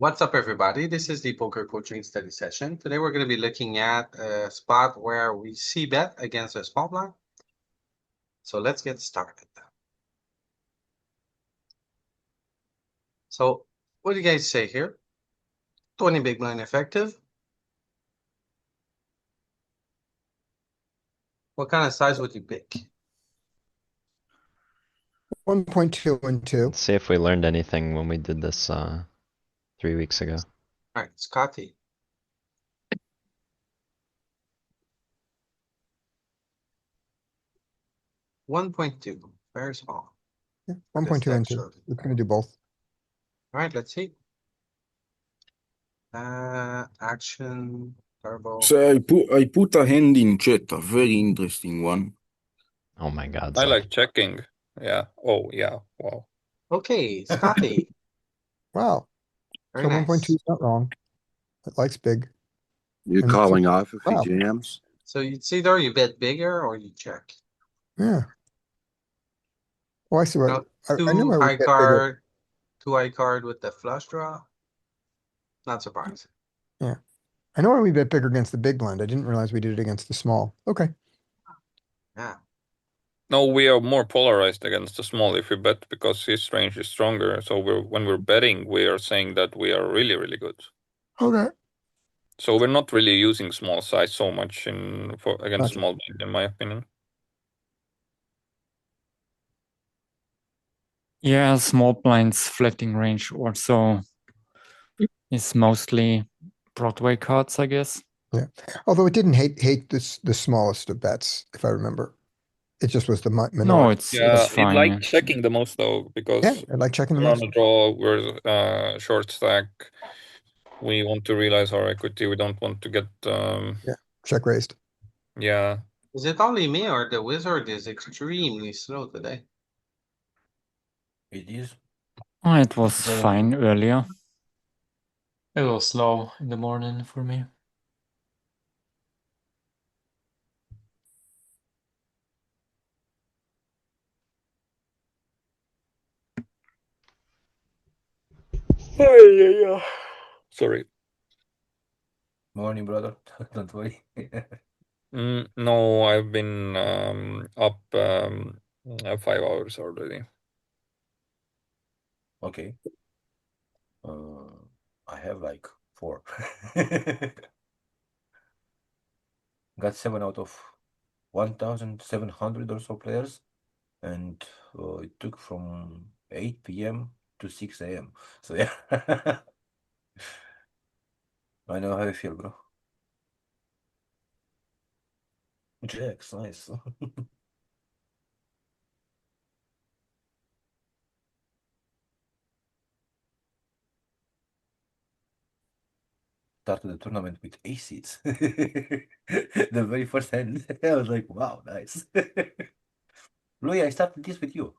What's up, everybody? This is the poker coaching study session. Today, we're going to be looking at a spot where we see bet against a small blind. So let's get started. So, what do you guys say here? 20 big blind effective. What kind of size would you pick? 1.2 and 2. Let's see if we learned anything when we did this 3 weeks ago. All right, Scotty. $1.2, very small. Yeah, I guess 1.2 and that's 2. short. We're going to do both. All right, let's see. Action, turbo. So I put a hand in chat, a very interesting one. Oh my god, I Zach. like checking. Yeah. Oh, yeah. Wow. Okay, Scotty. Wow. Very So 1.2 nice. is not wrong. It likes big. You're And calling off if he wow. jams? So it's either you bet bigger or you check. Yeah. Oh, I see what Now, I knew two I high would get bigger. card, two high card with the flush draw. Not surprising. Yeah. I know why we bet bigger against the big blind. I didn't realize we did it against the small. Okay. Yeah. No, we are more polarized against the small if we bet because his range is stronger. So when we're betting, we are saying that we are really, really good. Okay. So we're not really using small size so much against Gotcha. small blind, in my opinion. Yeah, small blinds flatting range also is mostly Broadway cards, I guess. Although it didn't hate this the smallest of bets, if I remember. It just was the No, minority. it's Yeah, it fine. likes Yeah. checking the most though because Yeah, I like checking the we're on most. a draw, we're short stack. We want to realize our equity. We don't want to get Check raised. yeah. Is it only me or the wizard is extremely slow today? It is. Oh, it was So- fine earlier. It was slow in the morning for me. Sorry. Morning, brother. Don't worry. No, I've been up 5 hours already. Okay. I have like 4. Got 7 out of 1,700 or so players, and it took from 8 p.m. to 6 a.m. So yeah, I know how you feel, bro. Jacks, nice. Started the tournament with aces. The very first hand, I was like, wow, nice. Louis, I started this with you.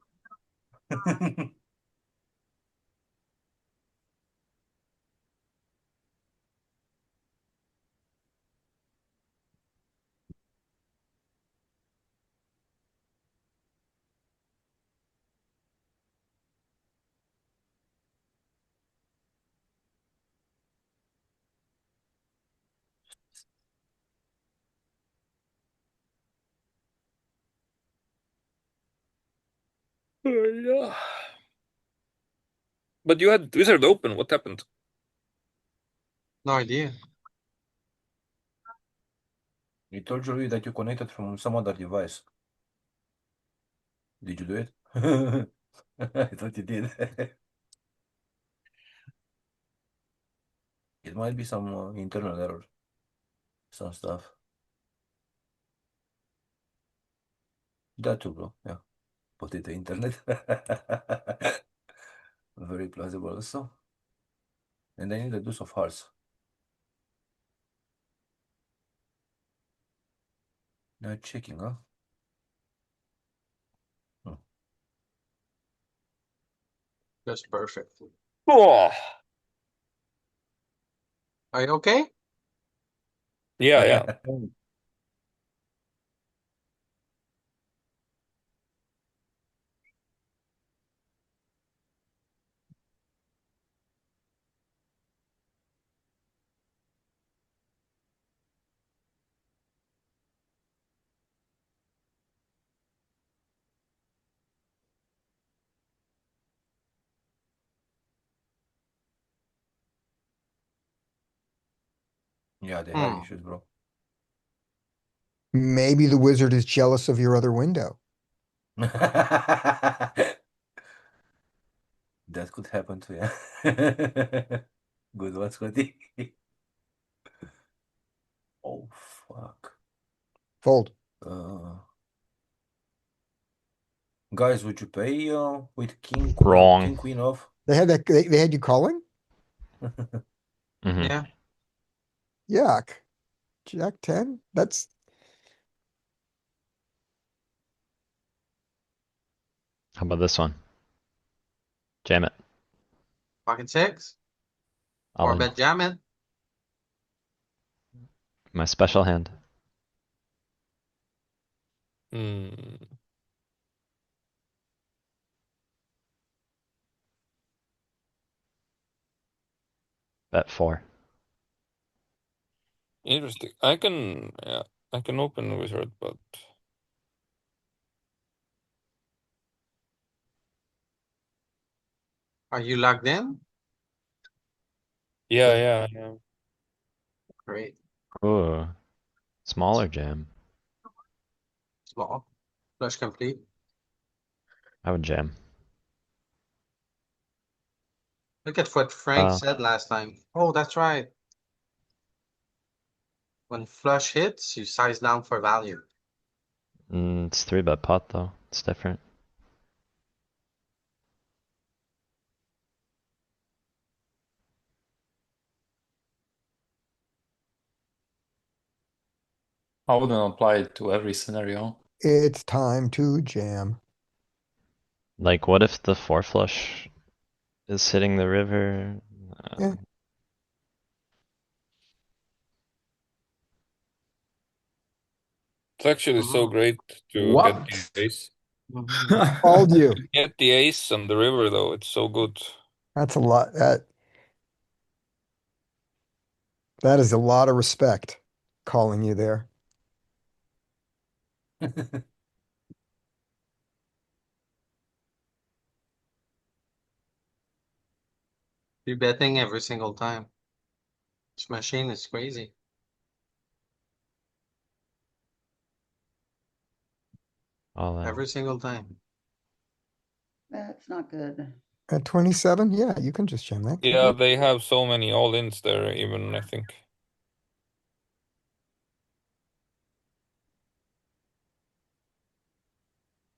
Yeah. But you had Wizard open. What happened? No idea. He told you that you connected from some other device. Did you do it? I thought you did. It might be some internal error, some stuff. That too, bro. Yeah, put it the internet. Very plausible also. And I need the deuce of hearts. Now checking, huh? Just perfect. Oh. Are you okay? Yeah, yeah. Yeah, they have Hmm. issues, bro. Maybe the wizard is jealous of your other window. That could happen too, yeah. Good one, Scotty. Oh, fuck. Fold. Guys, would you pay with king, Wrong. king, queen off? They had that, they had you calling? Mhm. Yeah, Yuck. Jack 10? That's, How about this one? Jam it. pocket six, All or in. bet jam it. My special hand. Hmm. Bet 4. Interesting. I can open wizard, but Are you logged in? yeah. Great, Ooh. Smaller jam. small, flush complete. I would jam. Look at what Frank Uh, said last time. Oh, that's right. When flush hits, you size down for value. It's 3-bet pot though. It's different. I wouldn't apply it to every scenario. it's time to jam. Like, what if the 4 flush is hitting the river? Yeah. It's actually so Mhm. great to What? get the ace. Mhm. Called you. Get the ace on the river though, it's so good. That's a lot. That is a lot of respect calling you there. Be betting every single time. This machine is crazy. All in. Every single time. That's not good. At 27, yeah, you can just jam that. can't Yeah, you? they have so many all-ins there even, I think.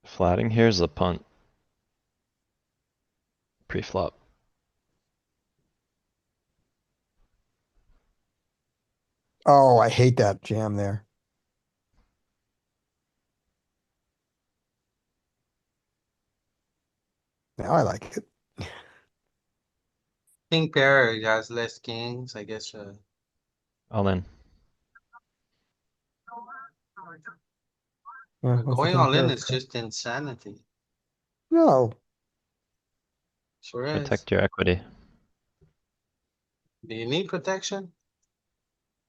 Flatting here's a punt. Pre-flop. Oh, I hate that jam there. Now I like it. King pair he has less kings, I guess. All in. Yeah, what's the Going king all in pair is for? just insanity. No, Sure is. Protect your equity. Do you need protection?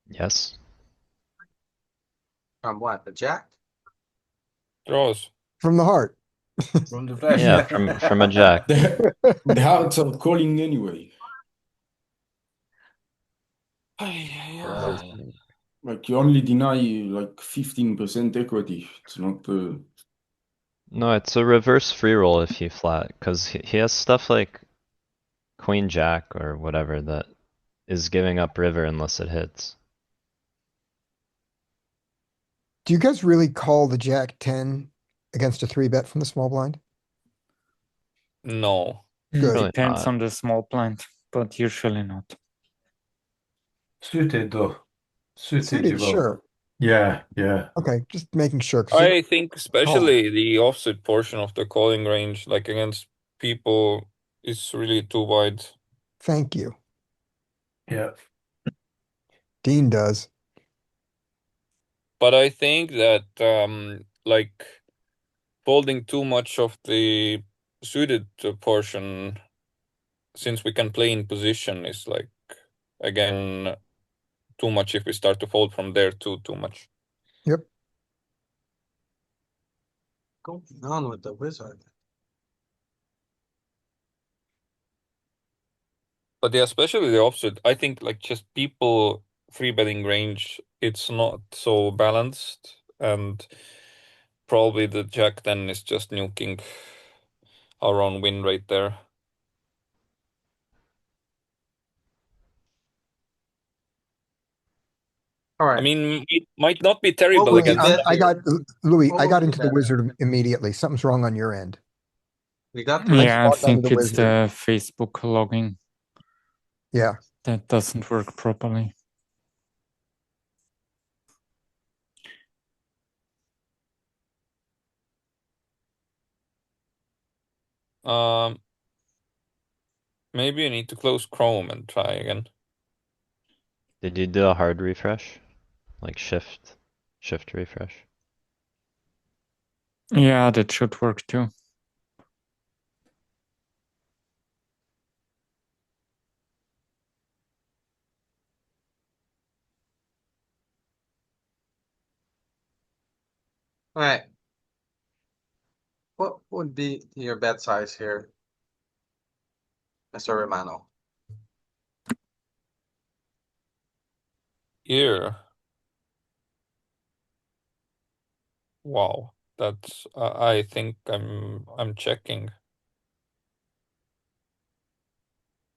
Yes. From what? The jack? Draws. from the heart. From the flash. Yeah, from a jack. The hearts are calling anyway. Like you only deny like 15% equity. It's not No, it's a reverse free roll if you flat, cuz he has stuff like queen jack or whatever that is giving up river unless it hits. Do you guys really call the jack 10 against a 3-bet from the small blind? No. Good. Really Depends not. on the small blind, but usually not. Suited though. Suited, you Suited, will. sure. Yeah, yeah. Okay, just making sure. 'Cause I think especially the offset portion of the calling range, like against people, is really too wide. thank you. Yeah. Dean does. But I think that like folding too much of the suited portion, since we can play in position, is like again too much if we start to fold from there too much. Yep. Going on with the wizard. But yeah, especially the offset, I think like just people free betting range, it's not so balanced, and probably the Jack 10 is just nuking our own win rate there. I Alright, mean, it might not be terrible would you against bet I here? got, Louis, What I would got you into the bet? wizard immediately. Something's wrong on your end. We got I Yeah, I walked onto think the it's wizard. the Facebook logging Yeah, that doesn't work properly. Maybe you need to close Chrome and try again. Did you do a hard refresh? Like shift refresh? Yeah, that should work too. Alright. What would be your bet size here? Mr. Romano? Here. Wow, that's I think I'm checking.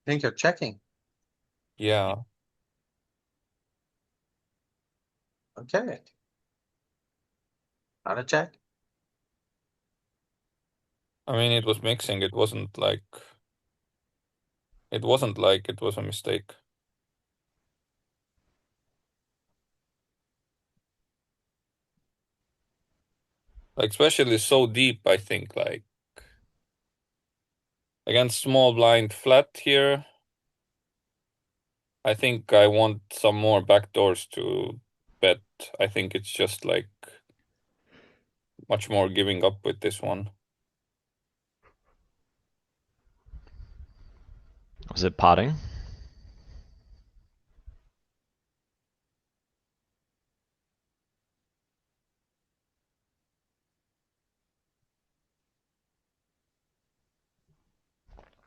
Think you're checking? Yeah. Okay. Not a check? I mean, it was mixing. It wasn't like it was a mistake. Like especially so deep, I think like against small blind flat here. I think I want some more backdoors to bet. I think it's just like much more giving up with this one. Was it potting?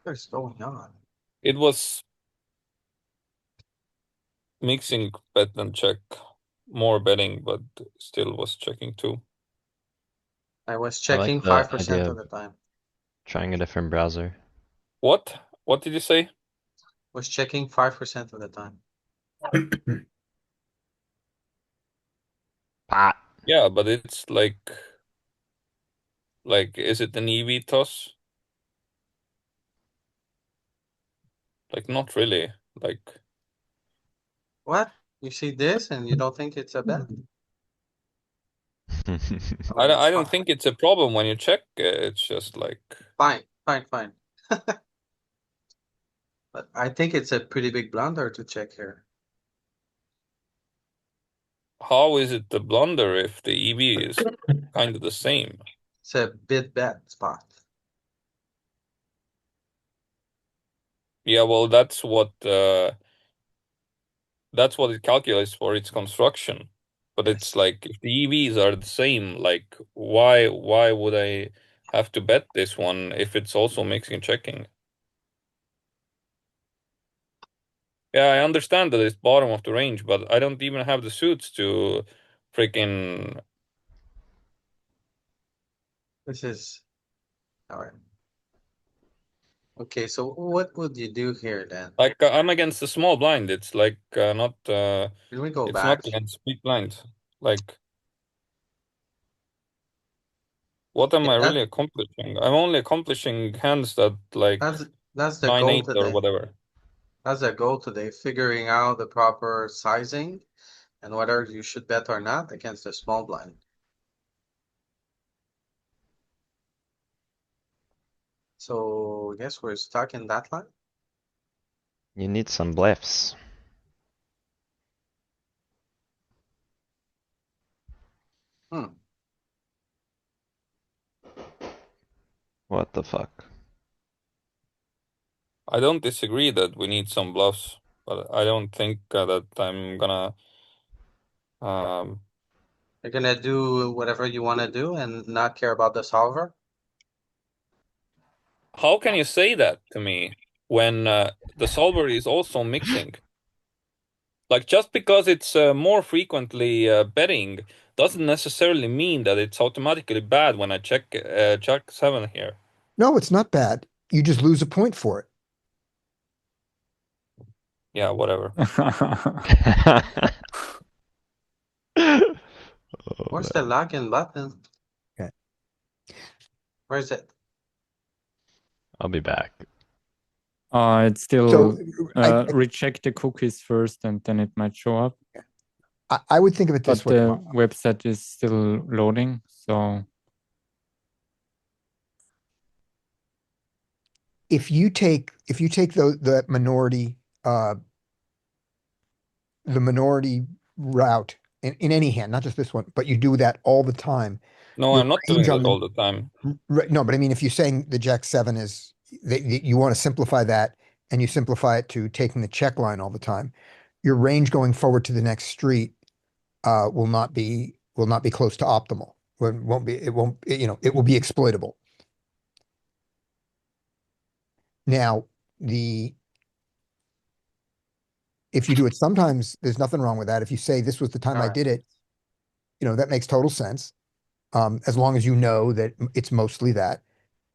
What's going on? It was mixing bet and check, more betting, but still was checking too. I was I like checking the 5% idea of of the time. trying a different browser. What? What did you say? Was checking 5% of the time. Pot. Yeah, but it's like is it an EV toss? Like not really. Like What? You see this and you don't think it's a bet? I it's don't fine. think it's a problem when you check. It's just like Fine. But I think it's a pretty big blunder to check here. how is it the blunder if the EV is kind of the same? It's a bid bet spot. Yeah, well, that's what it calculates for its construction. But it's Yes. like if the EVs are the same, like why would I have to bet this one if it's also mixing and checking? Yeah, I understand that it's bottom of the range, but I don't even have the suits to freaking. This is. Alright. Okay, so what would you do here then? Like I'm against the small blind. It's like not. Can we go It's back? not against big blind. Like, what am Yeah, I really accomplishing? I'm only accomplishing hands that like That's the 9-8 goal or today. whatever. That's the goal today, figuring out the proper sizing and whether you should bet or not against the small blind. So I guess we're stuck in that line. You need some bluffs. Hmm. What the fuck? I don't disagree that we need some bluffs, but I don't think that I'm gonna. You're gonna do whatever you wanna do and not care about the solver? How can you say that to me when the solver is also mixing? Like just because it's more frequently betting doesn't necessarily mean that it's automatically bad when I check Jack 7 here. No, it's not bad. You just lose a point for it. Yeah, whatever. Where's the login button? Okay. Where's it? I'll be back. It's still So recheck the cookies first and then it might show up. I would think of it this But way. the website is still loading, so If you take the minority route in any hand, not just this one, but you do that all the time. No, Your I'm not doing range on that the- all the time. Right, no, but I mean, if you're saying the Jack 7 is you want to simplify that and you simplify it to taking the check line all the time, your range going forward to the next street will not be close to optimal. It will be exploitable. Now, if you do it sometimes, there's nothing wrong with that. If you say this was the time I Alright. did it, that makes total sense. As long as you know that it's mostly that,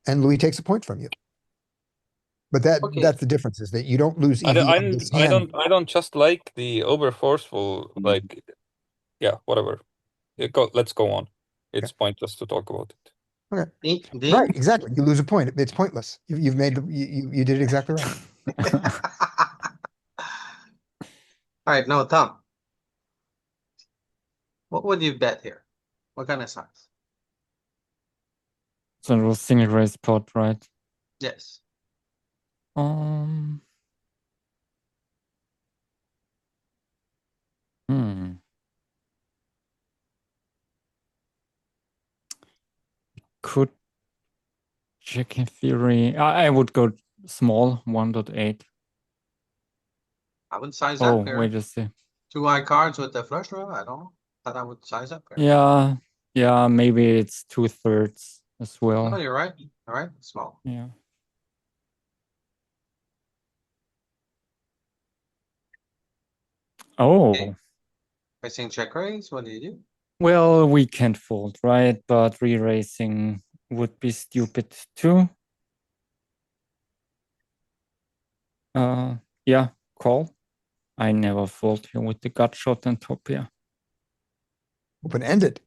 and Louis takes a point from you. But Okay. that's the difference, is that you don't lose I EV on this hand. don't just like the over forceful, like, yeah, whatever. Let's go on. It's pointless to talk about it. Dean? Right, exactly. You lose a point. It's pointless. You've made you did it exactly right. Alright, no, Tom. What would you bet here? What kind of size? so it was single raise pot, right? Yes. Um. Hmm. Could check in theory. I would go small 1.8. I would size Oh, up here. wait a sec. 2 high cards with the flush draw. I don't know. Thought I would size up here. Yeah, maybe it's 2/3 as Oh, well. you're right. Alright, small. Yeah. Oh, Okay. Facing check raise, what do you do? well, we can't fold, right? But re-raising would be stupid too. Yeah, call. I never fold here with the gut shot and top pair. Open-ended.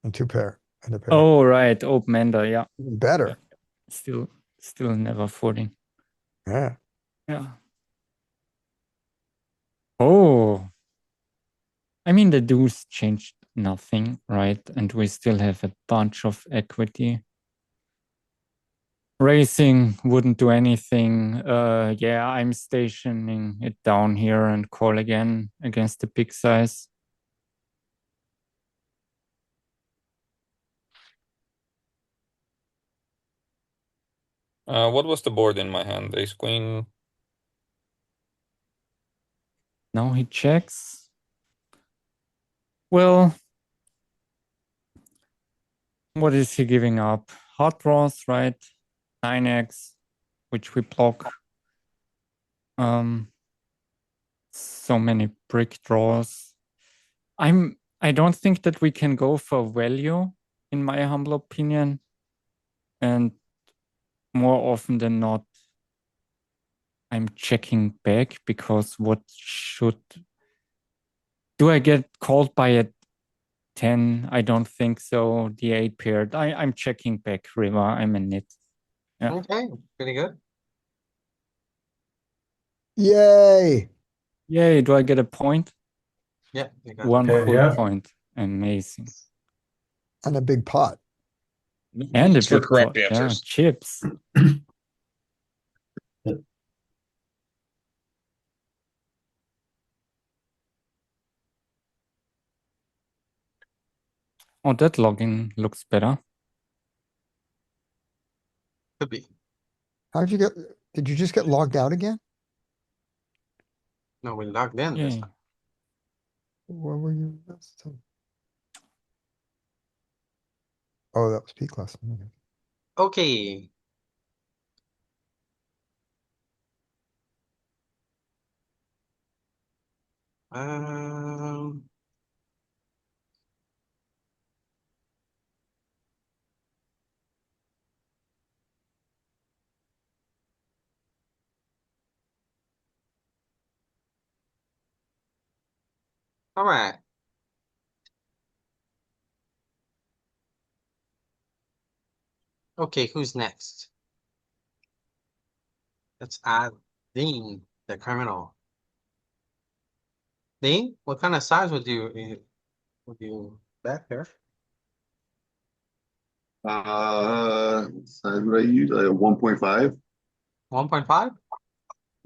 And two pair and a pair. Oh, right, open ender, yeah. Even better. Still never folding. Yeah. Yeah. Oh. I mean, the deuce changed nothing, right? And we still have a bunch of equity. Raising wouldn't do anything. Yeah, I'm stationing it down here and call again against the big size. What was the board in my hand? Ace queen. Now he checks. Well, what is he giving up? Hard draws, right? 9x, which we block. So many brick draws. I don't think that we can go for value, in my humble opinion. And more often than not, I'm checking back because do I get called by a 10? I don't think so. The 8 paired. I'm checking back river. I'm in it. Yeah. Okay, pretty good. Yay. Yay, do I get a point? Yeah, you got One Okay, full yeah. point. Amazing. And a big pot. And a Thanks for big correct pot. Yeah, answers. chips. Oh, that login looks better. Could be. Did you just get logged out again? No, we logged in this Yay. time. Where were you last time? Oh, that was P class. Okay. Um. All right. Okay, who's next? Let's add Dean, the criminal. Dean, what kind of size would you bet here? Size would I use? 1.5. 1.5?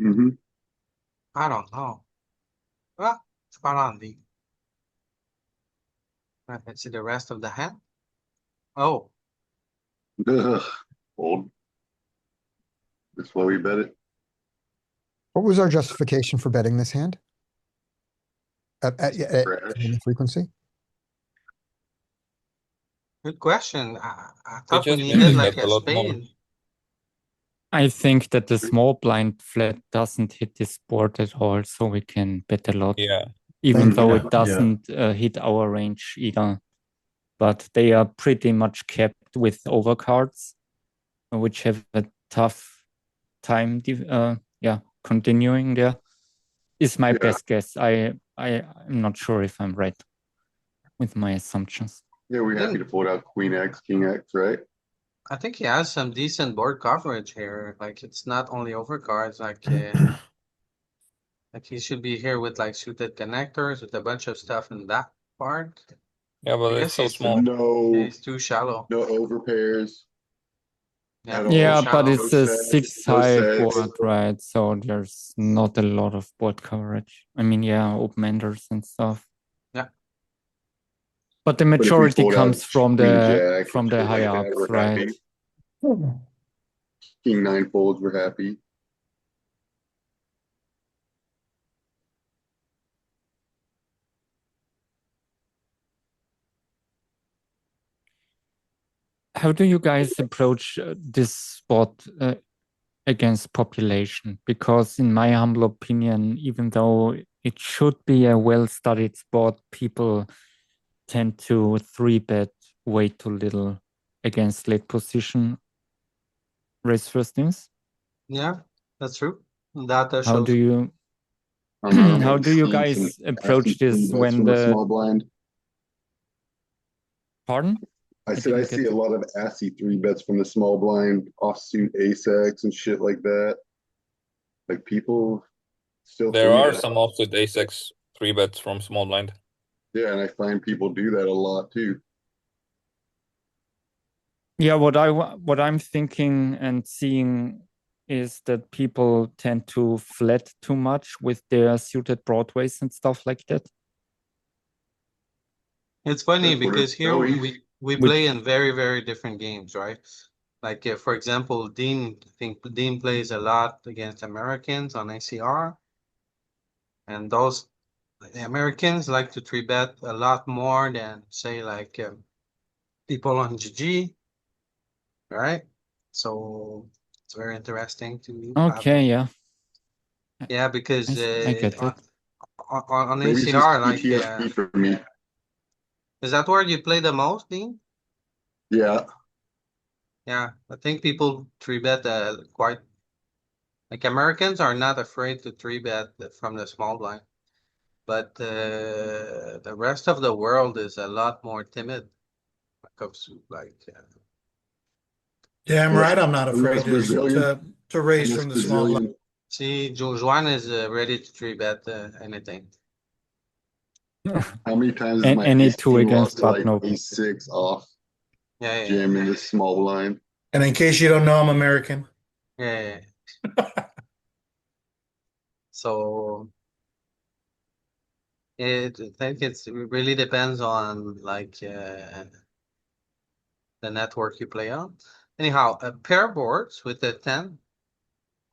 Mm-hmm. I don't know. Well, spot on, Dean. Let's see the rest of the hand. Oh, Old. That's why we bet it. What was our justification for betting this hand? At Trash. any frequency? good question. I We thought we just needed needed like that a a lot more. spade. I think that the small blind flat doesn't hit this board at all, so we can bet a lot. Yeah. Even Thank though you. it doesn't hit our range either. But they are pretty much kept with overcards, which have a tough time continuing there. Is my Yeah. best guess. I'm not sure if I'm right with my assumptions. Yeah, we're happy to fold out Queen X, King X, right? I think he has some decent board coverage here. Like it's not only overcards, like he should be here with like suited connectors with a bunch of stuff in that part. Yeah, but I it's guess so he's small. No, He's too shallow. no overpairs. Yeah, At too Yeah, all. but shallow. it's No a sets, six no high sets. board, right? So there's not a lot of board coverage. I mean, yeah, open enders and stuff. Yeah. But the But if we majority fold out comes from Queen the Jack and shit like high that, ups, we're right? happy. King 9 folds, we're happy. How do you guys approach this spot against population? Because in my humble opinion, even though it should be a well-studied spot, people tend to 3-bet way too little against late position raise first teams. Yeah, that's true. Data How shows. do you how do you guys approach this when the small blind? pardon? I said I didn't see get a lot of assy 3-bets from the small blind, offsuit ace-x and shit like that. Like people still There 3-bet. are some offsuit ace-x 3-bets from small blind. Yeah, and I find people do that a lot too. Yeah, what I'm thinking and seeing is that people tend to flat too much with their suited broadways and stuff like that. It's funny That's what because it's here showing. we play in very, very different games, right? Like for example, I think Dean plays a lot against Americans on ACR. And the Americans like to 3-bet a lot more than say like people on GG, right? So it's very interesting to have. Okay, yeah. Yeah, because I get it. on Maybe it's ACR, just PTSD for me. is that where you play the most, Dean? Yeah. Yeah, I think people 3-bet quite. Like Americans are not afraid to 3-bet from the small blind, but the rest of the world is a lot more timid. Yeah, I'm Well, right. I'm not afraid unless Brazilian- to raise Unless from the small blind. Brazilian- See, Juan is ready to 3-bet anything. How many times is And my any ace 2 king against lost to like button open. ace-6 off, Yeah, jamming the small blind? And in case you don't know, I'm American. yeah. So I think it really depends on like the network you play on. Anyhow, pair boards with a 10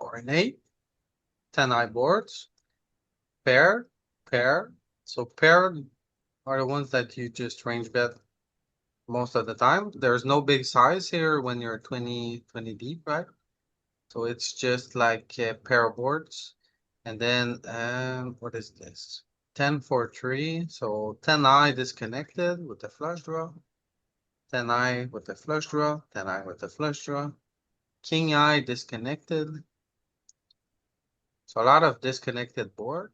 or an 8, 10-eye boards, pair. So paired are the ones that you just range bet most of the time. There's no big size here when you're 20 deep, right? So it's just like pair boards. And then what is this? 10-4-3, so 10-eye disconnected with the flush draw. 10-eye with the flush draw, 10-eye with the flush draw. King-eye disconnected. So a lot of disconnected board.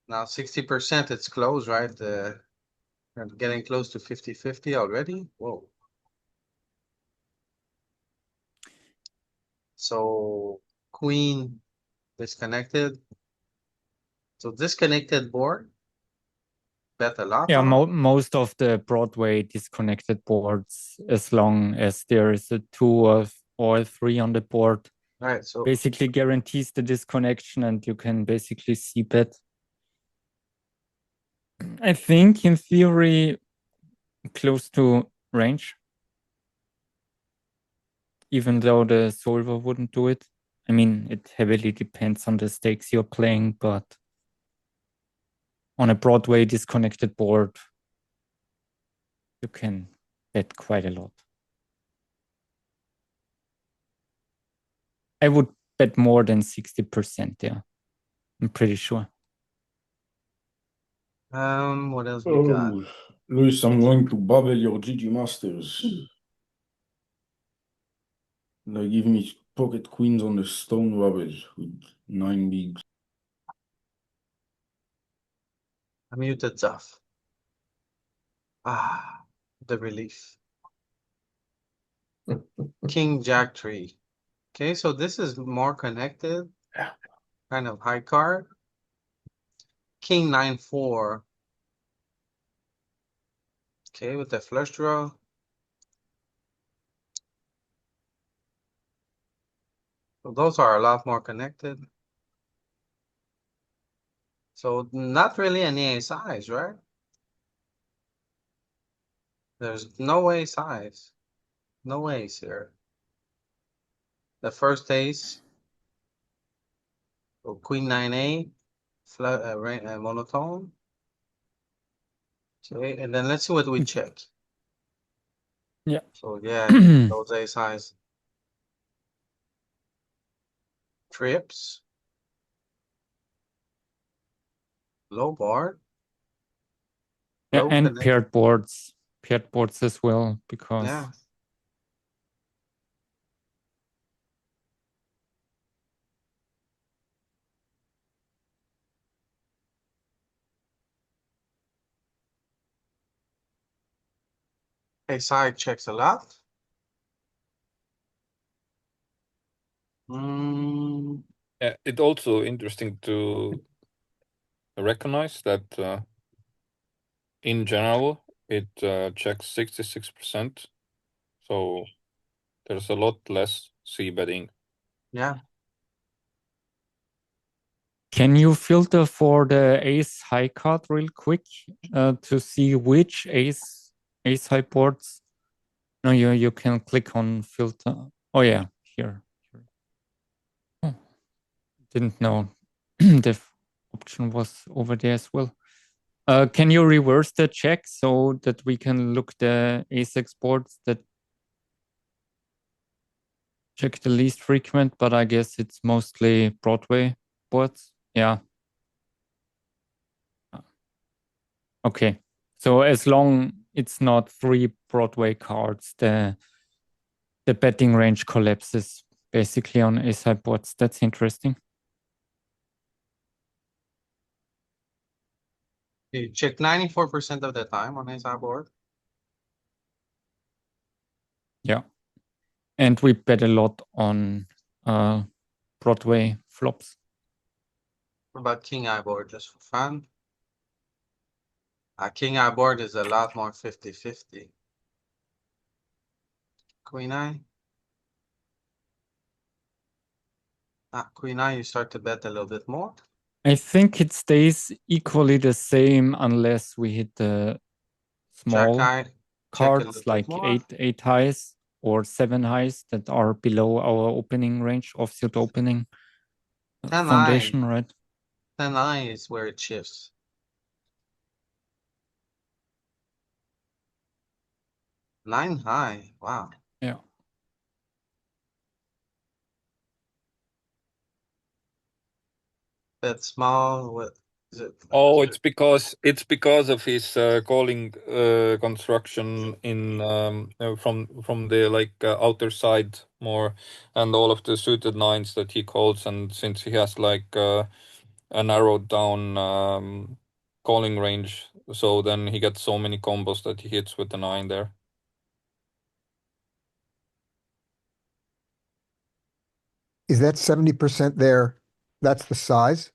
Now 60% it's close, right? We're getting close to 50-50 already. Whoa. So queen disconnected. So disconnected board. Bet a lot Yeah, on. most of the Broadway disconnected boards, as long as there is a 2 or 3 on the board, Right, so basically guarantees the disconnection and you can basically see bet. I think in theory, close to range. Even though the solver wouldn't do it. I mean, it heavily depends on the stakes you're playing, but on a Broadway disconnected board, you can bet quite a lot. I would bet more than 60%, yeah. I'm pretty sure. what else we got? Oh, Luis, I'm going to bubble your GG Masters. They give me pocket queens on the stone bubble with 9 bigs. I muted Zaf. Ah, the relief. King Jack 3. Okay, so this is more connected. Kind of high card. King 9-4. Okay, with the flush draw. So those are a lot more connected. So not really any ace size, right? There's no ace size. No ace here. The first ace. So queen 9-8. Monotone. Okay, and then let's see what we check. Yeah. So yeah, those ace size. Trips. Low board. Yeah, Low and connect. paired boards as well, because Yeah. Ace side checks a lot. Yeah, it's also interesting to recognize that in general it checks 66%. So there's a lot less c betting. Yeah. can you filter for the ace high card real quick to see which ace high boards? No, you can click on filter. Oh yeah, here. Oh, didn't know the option was over there as well. Can you reverse the check so that we can look the ace-x boards that check the least frequent, but I guess it's mostly Broadway boards. Yeah. Okay. So as long it's not 3 Broadway cards, the betting range collapses basically on ace-high boards. That's interesting. You check 94% of the time on ace high board. Yeah. And we bet a lot on Broadway flops. What about king eye board just for fun? King eye board is a lot more 50-50. Queen eye. Queen eye, you start to bet a little bit more. I think it stays equally the same unless we hit the small Jack eye, check a cards little like bit more. 8 highs or 7 highs that are below our opening range, offsuit opening 10 foundation, eye. right? 10 eye is where it shifts. Nine high, wow. Yeah. Bet small with Is it? Oh, it's because of his calling construction in from the like outer side more, and all of the suited nines that he calls, and since he has like a narrowed down calling range, so then he gets so many combos that he hits with the 9 there. Is that 70% there? That's the size?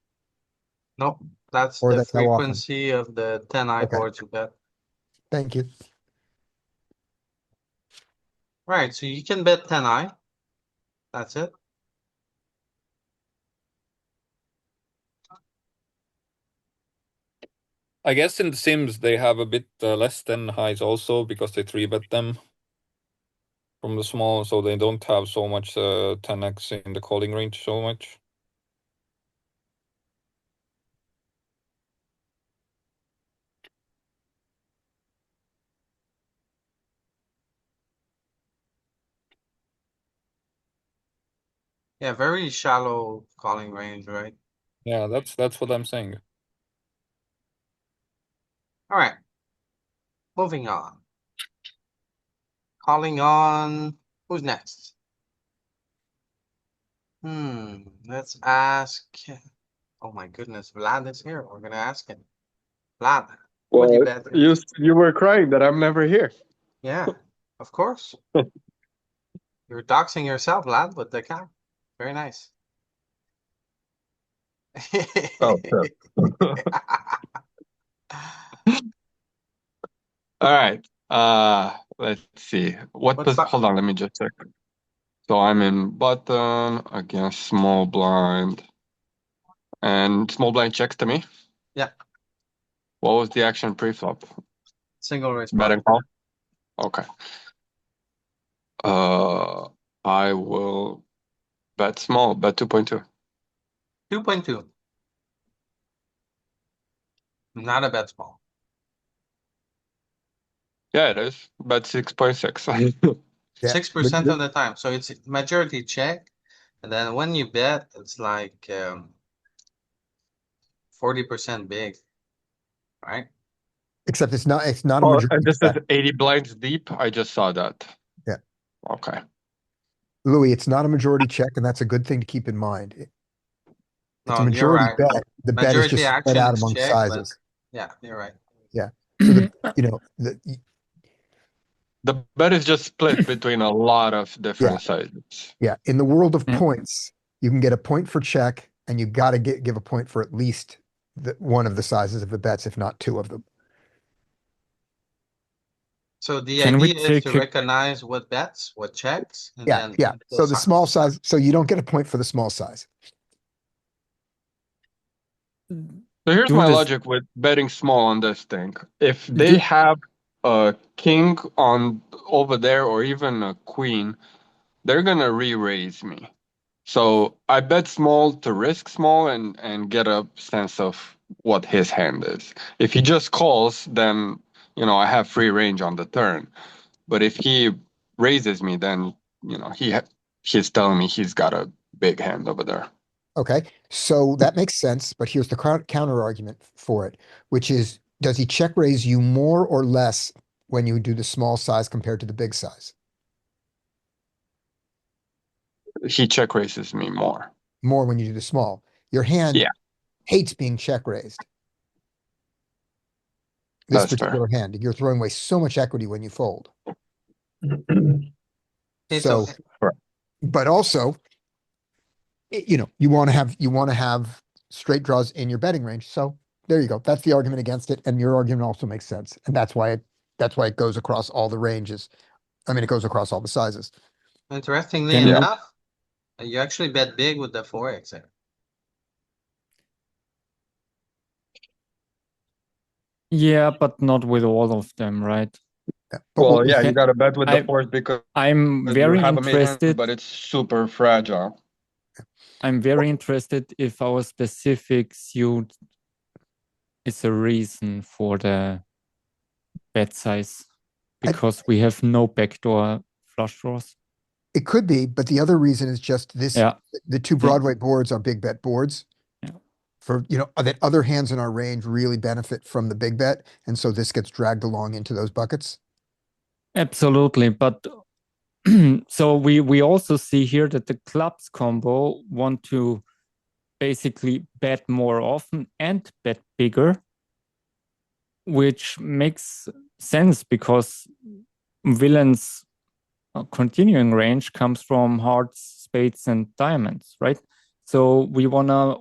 Nope, that's Or the that's how often? frequency of the 10-eye Okay. boards you bet. Thank you. Right, so you can bet 10-eye. That's it. I guess in the Sims they have a bit less than highs also because they 3-bet them from the small, so they don't have so much 10x in the calling range so much. Yeah, very shallow calling range, right? Yeah, that's what I'm saying. Alright. Moving on. Calling on, who's next? Let's ask. Oh my goodness, Vlad is here. We're gonna ask him. Vlad, what do you bet? You were crying that I'm never here. Yeah, of course. You're doxing yourself, Vlad, with the cow. Very nice. Oh, sure. All right. Let's see. Hold on, let me just check. So I'm in button against small blind. And small blind checks to me. Yeah. What was the action pre-flop? Single raise. Bet and call? Okay. I will bet small, bet 2.2. 2.2. Not a bet small. Yeah, it is. Bet 6.6. 6% of the time. So it's majority check. And then when you bet, it's like 40% big. Right? Except it's not a Oh, majority. and this is bet. 80 blinds deep. I just saw that. Yeah. Okay. Louis, it's not a majority check, and that's a good thing to keep in mind. It's No, a you're majority right. bet. The bet is Majority just spread action out is among check, but sizes. yeah, you're right. Yeah. So The bet is just split between a lot of different sizes. Yeah. In the world of points, you can get a point for check, and you got to give a point for at least one of the sizes of the bets, if not two of them. So the Can we idea is take to a- recognize what bets, what checks, and Yeah. then Yeah. So the small size, so you don't get a point for the small size. So here's Do my this- logic with betting small on this thing. If they have a king on over there or even a queen, they're gonna re-raise me. So I bet small to risk small and get a sense of what his hand is. If he just calls, then I have free range on the turn. But if he raises me, then he's telling me he's got a big hand over there. Okay. So that makes sense, but here's the counter argument for it, which is, does he check raise you more or less when you do the small size compared to the big size? He check raises me more. More when you do the small. Your hand hates being check raised. This That's particular hand, you're throwing away so much equity when you fold. So, but also, you want to have straight draws in your betting range. So there you go. That's the argument against it, and your argument also makes sense, and that's why it goes across all the ranges. I mean, it goes across all the sizes. Interestingly enough, you actually bet big with the 4x there. Yeah, but not with all of them, right? Well, yeah, you gotta bet with the fours because I'm you very have a mid hand, interested. but it's super fragile. I'm very interested if our specific suit is a reason for the bet size, because we have no backdoor flush draws. It could be, but the other reason is just this. Yeah. The two Broadway boards are big bet boards. Yeah. for, that other hands in our range really benefit from the big bet, and so this gets dragged along into those buckets? Absolutely, but so we also see here that the clubs combo want to basically bet more often and bet bigger, which makes sense because villains' continuing range comes from hearts, spades, and diamonds, right? So we wanna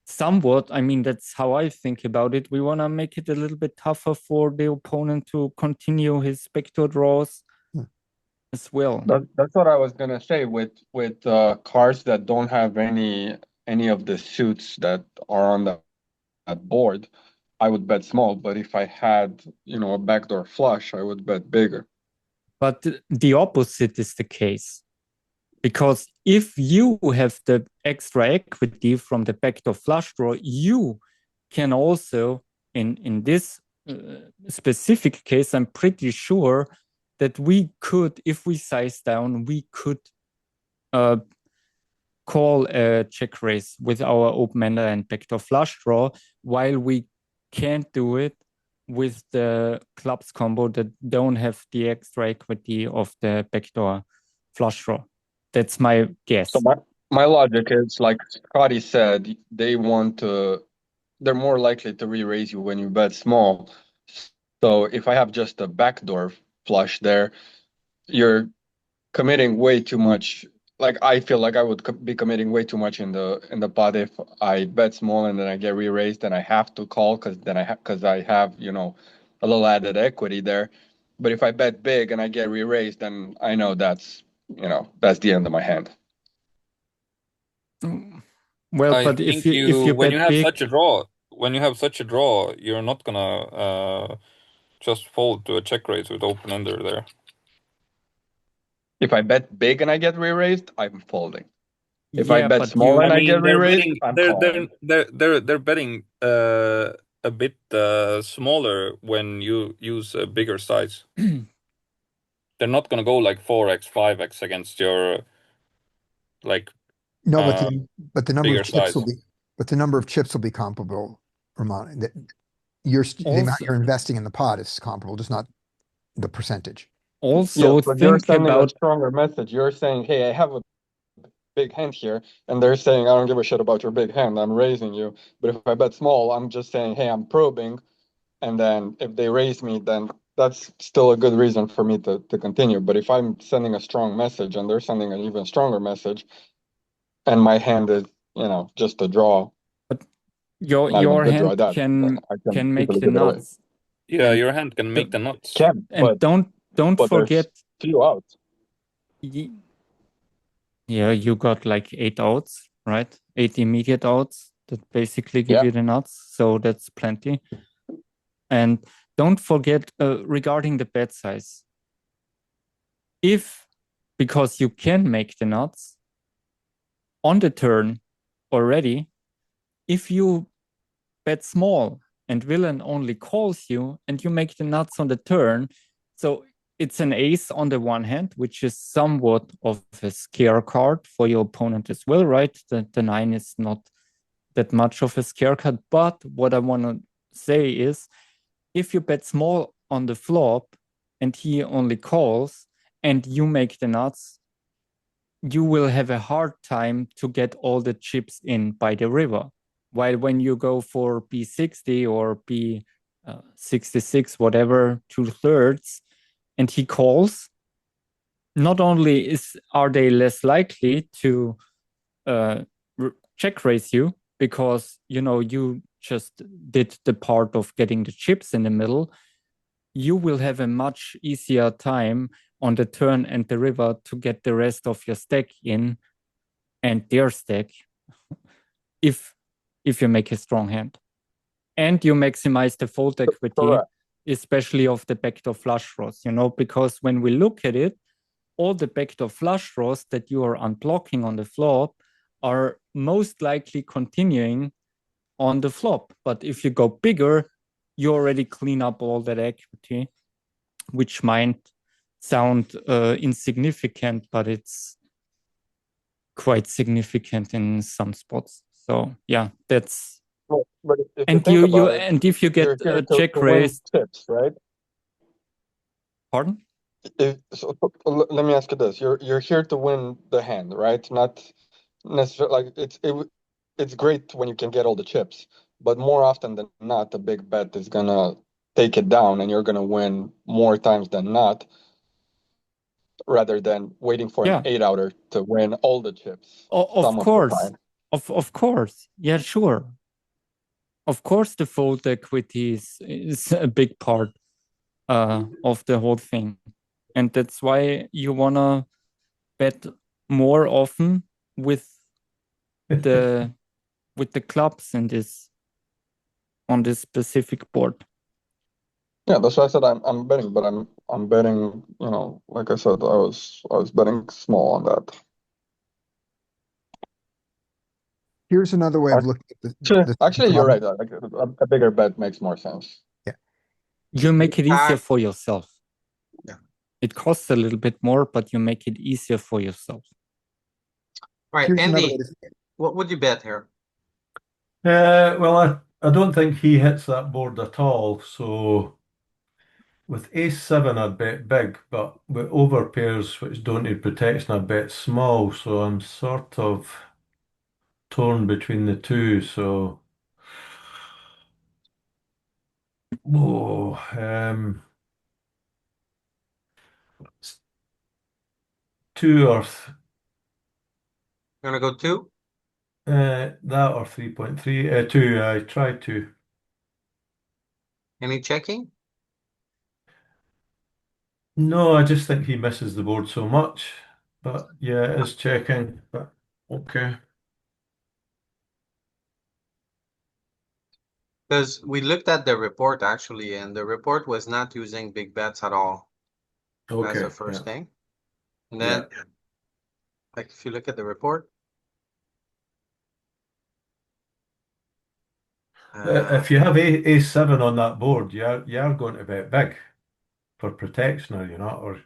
somewhat, I mean, that's how I think about it. We wanna make it a little bit tougher for the opponent to continue his backdoor draws as well. That's what I was gonna say with cards that don't have any of the suits that are on that board. I would bet small, but if I had, a backdoor flush, I would bet bigger. But the opposite is the case. Because if you have the extra equity from the backdoor flush draw, you can also, in this specific case, I'm pretty sure that we could, if we size down, we could call a check raise with our open-ender and backdoor flush draw, while we can't do it with the clubs combo that don't have the extra equity of the backdoor flush draw. That's my guess. So my logic is, like Scotty said, they're more likely to re-raise you when you bet small. So if I have just a backdoor flush there, you're committing way too much. Like, I feel like I would be committing way too much in the pot if I bet small and then I get re-raised and I have to call because I have a little added equity there. But if I bet big and I get re-raised, then I know that's the end of my hand. Well, I but think if you when bet you have big, such a draw, you're not gonna just fold to a check raise with open ender there. If I bet big and I get re-raised, I'm folding. If yeah, I bet but small and I get they're re-raised, betting, I'm they're calling. they're betting a bit smaller when you use a bigger size. They're not gonna go like 4x, 5x against your like No, but the number bigger of chips size. will be comparable, Ramon. The amount Also- you're investing in the pot is comparable, just not the percentage. Also, Yes, but you're think sending a about stronger message. You're saying, hey, I have a big hand here, and they're saying, I don't give a shit about your big hand, I'm raising you. But if I bet small, I'm just saying, hey, I'm probing, and then if they raise me, then that's still a good reason for me to continue. But if I'm sending a strong message and they're sending an even stronger message, and my hand is, just a draw, your not even a good draw hand at that, can I can make easily the give it away. nuts. Yeah, And your hand can make the nuts. Can, And but don't there's forget, few outs. yeah, you got like 8 outs, right? 8 immediate outs that basically give Yeah. you the nuts. So that's plenty. And don't forget regarding the bet size. Because you can make the nuts on the turn already, if you bet small and villain only calls you and you make the nuts on the turn, so it's an ace on the one hand, which is somewhat of a scare card for your opponent as well, right? The 9 is not that much of a scare card. But what I want to say is, if you bet small on the flop and he only calls and you make the nuts, you will have a hard time to get all the chips in by the river. While when you go for B60 or B66, whatever, 2/3, and he calls, not only are they less likely to check raise you because you just did the part of getting the chips in the middle, you will have a much easier time on the turn and the river to get the rest of your stack in and their stack if you make a strong hand. And you maximize the fold equity, Correct. especially of the backdoor flush draws, because when we look at it, all the backdoor flush draws that you are unblocking on the flop are most likely continuing on the flop. But if you go bigger, you already clean up all that equity, which might sound insignificant, but it's quite significant in some spots. So yeah, that's Well, but if you and think you about it, and if you you're get here a to check win raised, chips, right? pardon? Let me ask you this: you're here to win the hand, right? Not necessarily like it's great when you can get all the chips, but more often than not, the big bet is gonna take it down, and you're gonna win more times than not, rather than waiting for Yeah. an 8-outer to win all the chips Of some of the course, time. of course, yeah, sure. Of course, the fold equity is a big part of the whole thing, and that's why you wanna bet more often with the with the clubs in this on this specific board. Yeah, that's why I said I'm betting, but I'm betting, you know, like I said, I was betting small on that. Here's another way of looking at the Actually, you're problem. right. Like, a bigger bet makes more sense. You make it easier Act- for yourself. Yeah. It costs a little bit more, but you make it easier for yourself. Right, Here's another way Andy, to what would you bet here? Well, I don't think he hits that board at all. So with ace-7, I'd bet big, but with overpairs which don't need protection, I'd bet small. So I'm sort of torn between the two. So, oh, two or Gonna go 2? that or 3.3. Two. I tried to. Any checking? No, I just think he misses the board so much. But yeah, it is checking. But okay. Because we looked at the report actually, and the report was not using big bets at all. That's Okay. the first Yeah. thing. And Yeah. then, like, if you look at the report, If you have ace-7 on that board, you're going to bet big for protection, are you not? Or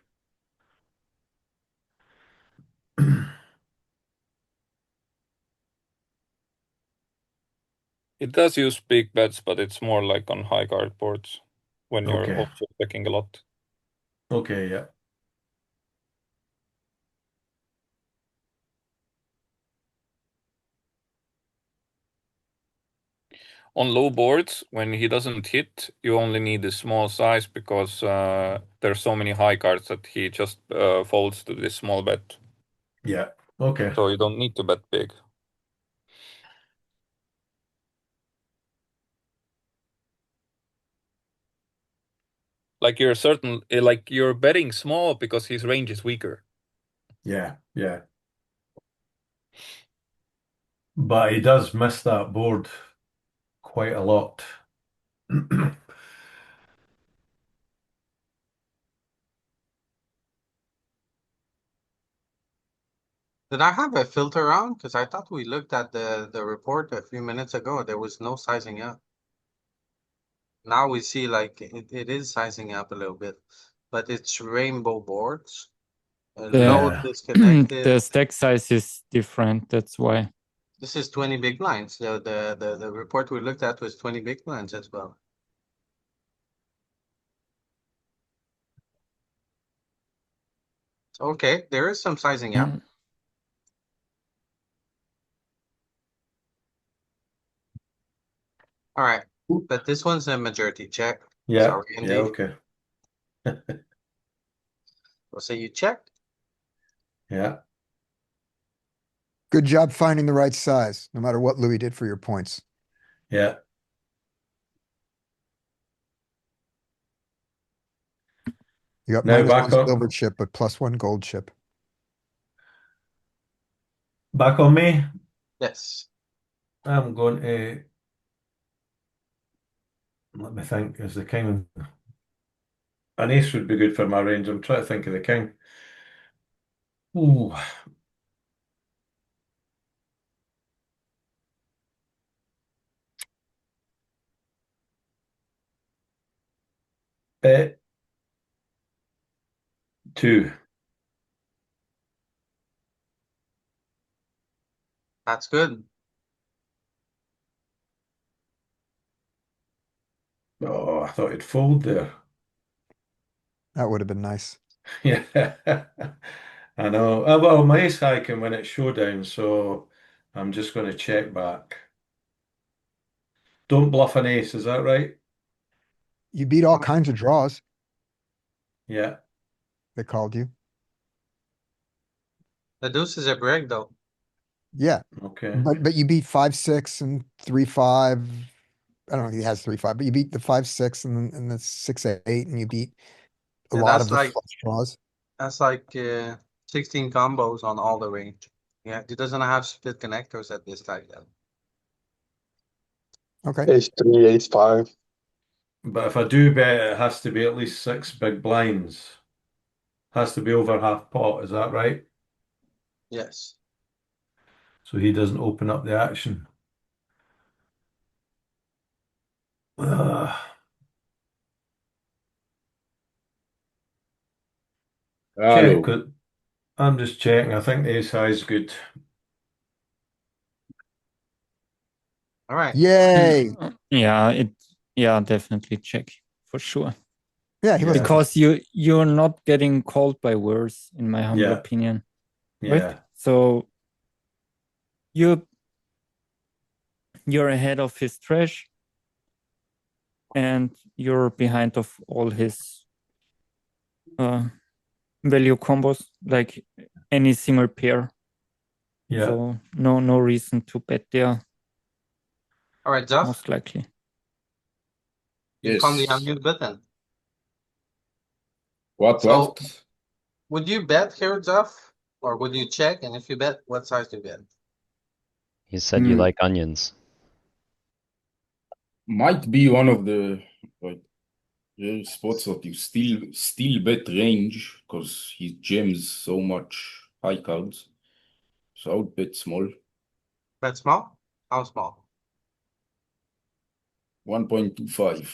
It does use big bets, but it's more like on high card boards when you're okay. also checking a lot. Okay, yeah. On low boards, when he doesn't hit, you only need a small size because there's so many high cards that he just folds to this small bet. Yeah. Okay. So you don't need to bet big. Like you're betting small because his range is weaker. Yeah, yeah. But he does miss that board quite a lot. did I have a filter on? Because I thought we looked at the report a few minutes ago. There was no sizing up. Now we see like it is sizing up a little bit, but it's rainbow boards. Low Yeah. disconnected. The stack size is different. That's why. This is 20 big blinds. The report we looked at was 20 big blinds as well. Okay, there is some sizing up. Mm. All right, but this one's a majority check. Yeah. Sorry, Yeah, Andy. okay. We'll say you checked. Yeah. Good job finding the right size, no matter what Louis did for your points. Yeah. You got Now -1 back on silver chip, but +1 gold chip. back on me. Yes. I'm going to let me think. Is the king an ace would be good for my range? I'm trying to think of the king. Ooh. Bet 2. That's good. I thought he'd fold there. That would have been nice. Yeah, I know. Well, my ace high can win at showdown, so I'm just going to check back. Don't bluff an ace, is that right? You beat all kinds of draws Yeah. that called you. The deuce is a break though. Yeah, Okay. but you beat 5-6 and 3-5. I don't know if he has 3-5, but you beat the 5-6 and the 6-8, and you beat a Yeah, lot that's of the like- flush draws. That's like 16 combos on all the range. Yeah, he doesn't have split connectors at this type level. Okay. Ace 3, ace 5. But if I do bet, it has to be at least 6 big blinds. Has to be over half pot, is that right? Yes. So he doesn't open up the action. Check it. I'm just checking. I think the ace high is good. All right. Yay! Yeah, definitely check for sure. Yeah, he wasn't. Because you're not getting called by worse, in my humble Yeah. opinion. Yeah. Right? So you're ahead of his trash, and you're behind of all his value combos, like any single pair. Yeah. So no reason to bet there, All right, Jeff, most likely. you Yes. found the unmute button. What? So- Would you bet here, Jeff? Or would you check? And if you bet, what size do you bet? You said you Hmm. like onions. Might be one of the like rare spots that you still bet range because he jams so much high cards. So I would bet small. Bet small? How small? 1.25.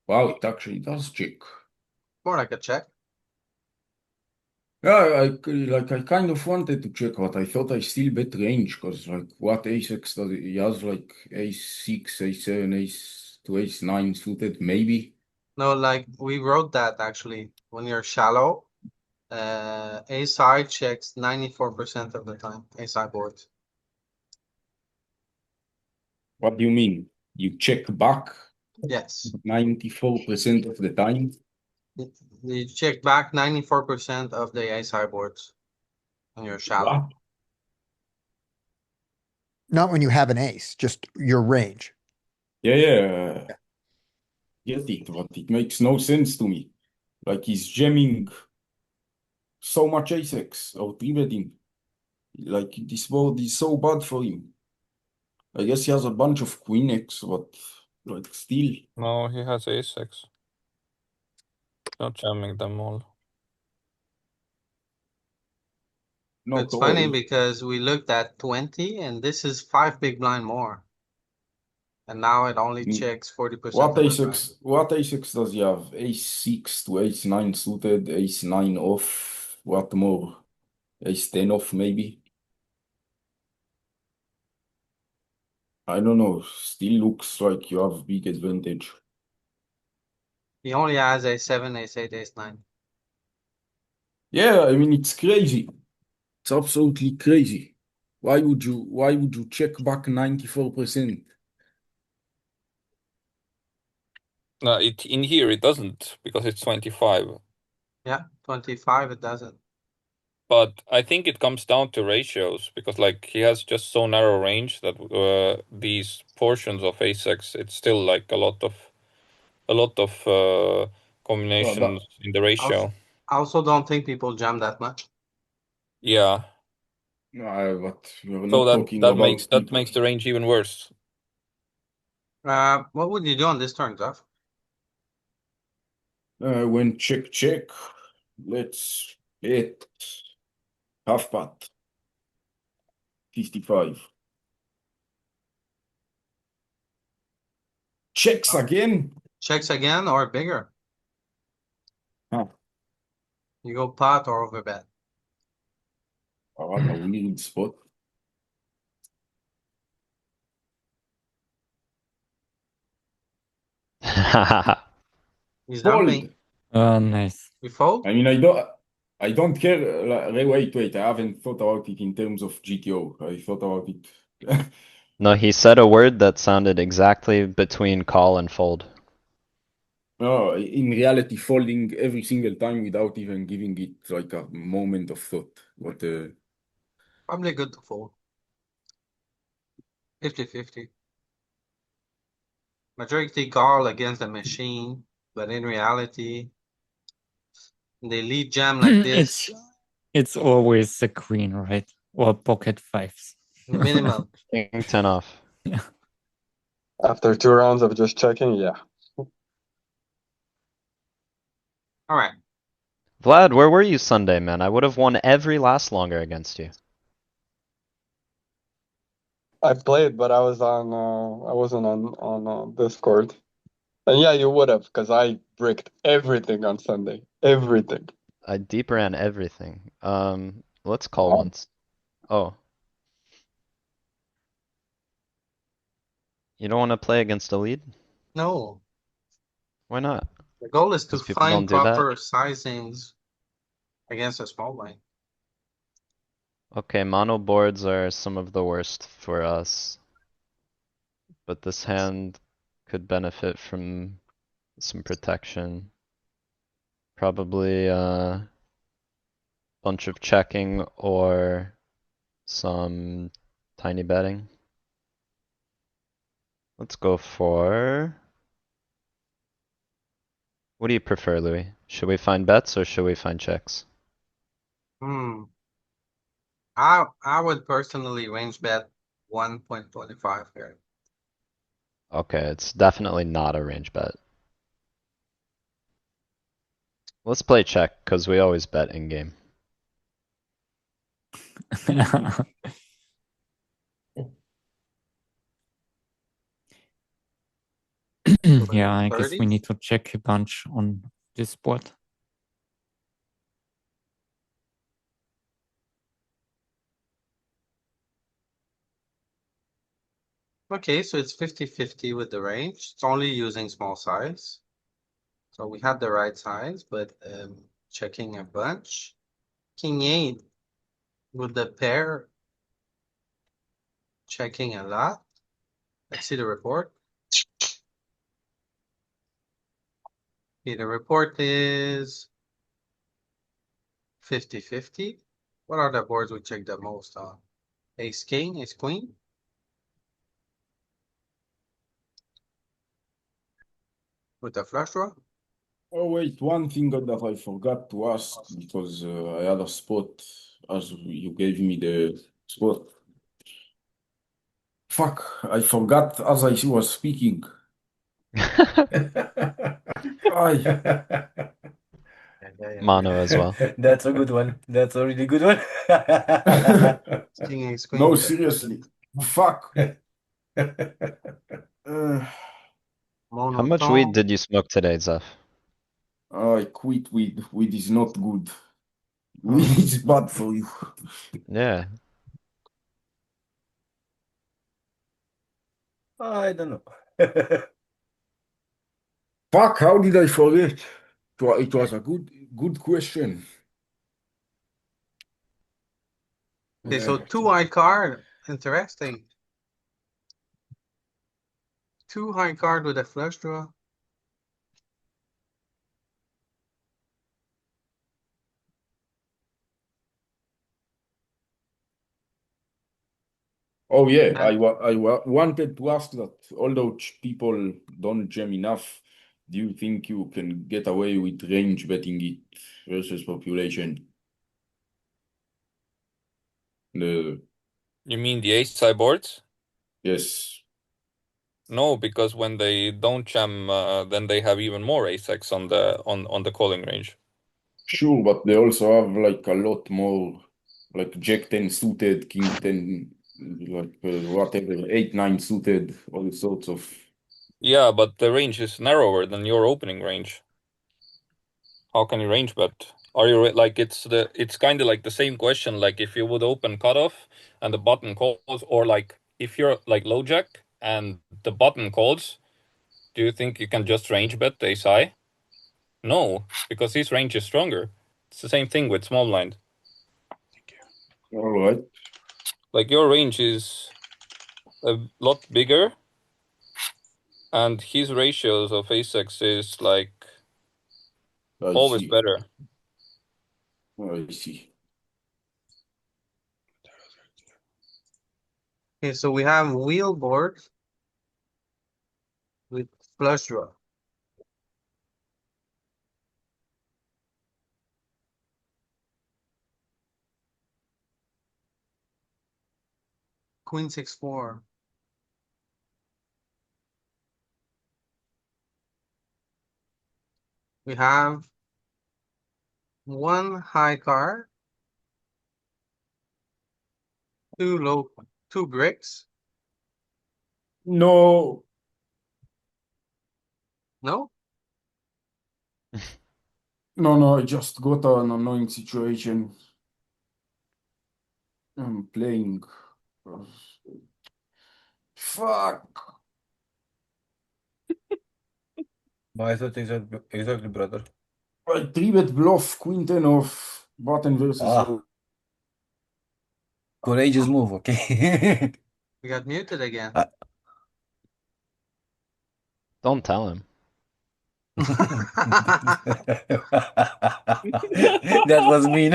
Wow, it actually does check. More like a check. Yeah, I kind of wanted to check, but I thought I still bet range because like what ace-x does he has like ace-6, ace-7, ace to ace-9 suited maybe. No, like we wrote that actually. When you're shallow, ace high checks 94% of the time. Ace high boards. What do you mean? You check back Yes. 94% of the time? You check back 94% of the ace high boards. When you're shallow. What? Not when you have an ace, just your range. Yeah. Get it, but it makes no sense to me. Like he's jamming so much ace-x or three-betting. Like this board is so bad for him. I guess he has a bunch of queen-x, but like still. No, he has ace-x. Not jamming them all. Not It's funny all. because we looked at 20 and this is 5 big blind more. And now it only Mm. checks 40%. What of the time. ace-x does he have? Ace-6 to ace-9 suited, ace-9 off, what more? Ace-10 off maybe? I don't know, still looks like you have big advantage. He only has a 7, ace 8, ace 9. Yeah, I mean it's crazy. It's absolutely crazy. Why would you check back 94%? No, in here it doesn't because it's 25. Yeah, 25 it doesn't. But I think it comes down to ratios because like he has just so narrow range that these portions of ace-x, it's still like a lot of combinations in the ratio. I also don't think people jam that much. Yeah. But we're So not talking that about makes the range even worse. What would you do on this turn, Jeff? when check, let's bet half pot. 55. Checks again? Checks again or bigger? Huh. You go pot or overbet. Oh, what a weird spot. He's not me. Fold. Nice. We fold? I mean, I don't care. Wait. I haven't thought about it in terms of GTO. I thought about it. No, he said a word that sounded exactly between call and fold. No, in reality, folding every single time without even giving it like a moment of thought. What Probably good to fold. 50-50. Majority call against the machine, but in reality, they lead jam like this. It's always the queen, right? Or pocket fives. Minimum. King 10 off. After 2 rounds of just checking, yeah. Alright. Vlad, where were you Sunday, man? I would have won every last longer against you. I played, but I wasn't on Discord. And yeah, you would have, because I bricked everything on Sunday. Everything. I deep ran everything. Let's call once. Oh. You don't want to play against a lead? No. Why not? The goal is to 'Cause people find don't do that. proper sizings against a small blind. Okay, mono boards are some of the worst for us. But this hand could benefit from some protection. Probably bunch of checking or some tiny betting. Let's go for. What do you prefer, Louis? Should we find bets or should we find checks? I would personally range bet 1.25 here. Okay, it's definitely not a range bet. Let's play check, cause we always bet in game. Yeah, I guess we 30s? need to check a bunch on this board. Okay, so it's 50-50 with the range. It's only using small size. So we have the right size, but checking a bunch. King 8 with the pair. Checking a lot. Let's see the report. Okay, the report is 50-50. What are the boards we check the most on? Ace king, ace queen? With the flush draw? Oh wait, one thing that I forgot to ask because I had a spot as you gave me the spot. Fuck, I forgot as I was speaking. Mono as well. That's a good one. That's a really good one. King, ace queen. No, seriously. Fuck. How much weed did you smoke today, Zeph? I quit weed. Weed is not good. Weed is bad for you. Yeah. I don't know. Fuck, how did I forget? It was a good question. Okay, so 2 high card, interesting. 2 high card with a flush draw. Oh yeah, I wanted to ask that. Although people don't jam enough, do you think you can get away with range betting it versus population? You mean the ace high boards? Yes. No, because when they don't jam, then they have even more ace X on the calling range. Sure, but they also have like a lot more, like Jack 10 suited, King 10, like whatever, 8-9 suited, all sorts of. Yeah, but the range is narrower than your opening range. How can you range bet? Are you like it's kind of like the same question, like if you would open cutoff and the button calls, or like if you're like low jack and the button calls, do you think you can just range bet ace high? No, because his range is stronger. It's the same thing with small blind. All right. Like your range is a lot bigger, and his ratios of ace-x is like I always see. better. I see. Okay, so we have wheel board with flush draw. Queen 6-4. We have one high card, two bricks. No. No, No, I just got an annoying situation. I'm playing. Fuck. I thought exactly, brother. I 3-bet bluff Queen 10 of button versus Ah. Courageous move, okay? we got muted again. Don't tell him. That was mean.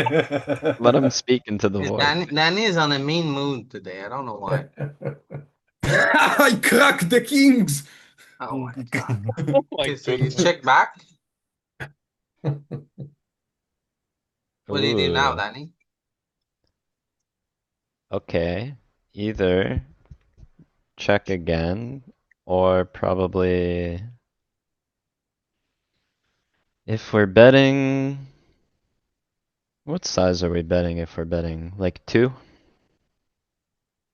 Let him speak into the Yeah, void. Danny is on a mean mood today. I don't know why. I cracked the kings. Oh my god. Oh my Okay, so you goodness. check back. What do you do now, Ooh. Danny? Okay, either check again, or probably if we're betting, what size are we betting if we're betting? Like 2? You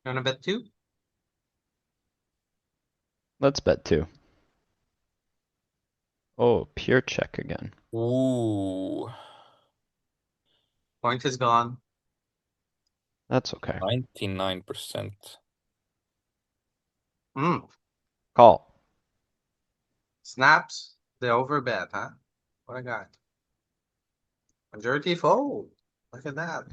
wanna bet two? Let's bet 2. Oh, pure check again. Ooh, Point is gone. That's okay. 99%. Hmm, Call. snaps the overbet, huh? What a guy. Majority fold. Look at that.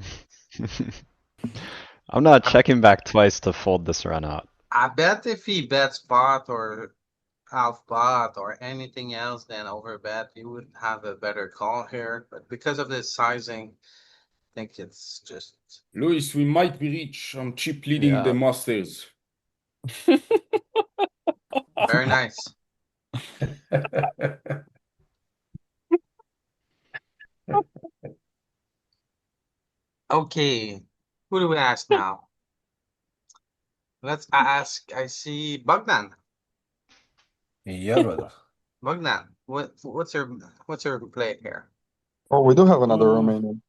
I'm not checking back twice to fold this run out. I bet if he bets pot or half pot or anything else than overbet, you would have a better call here. But because of this sizing, I think it's just Luis, we might be rich. I'm cheap leading the Yeah. Masters. very nice. Okay, who do we ask now? Let's ask, I see Bogdan. Yeah, brother. Bogdan, what's your play here? Oh, we do have another Oh. Romanian.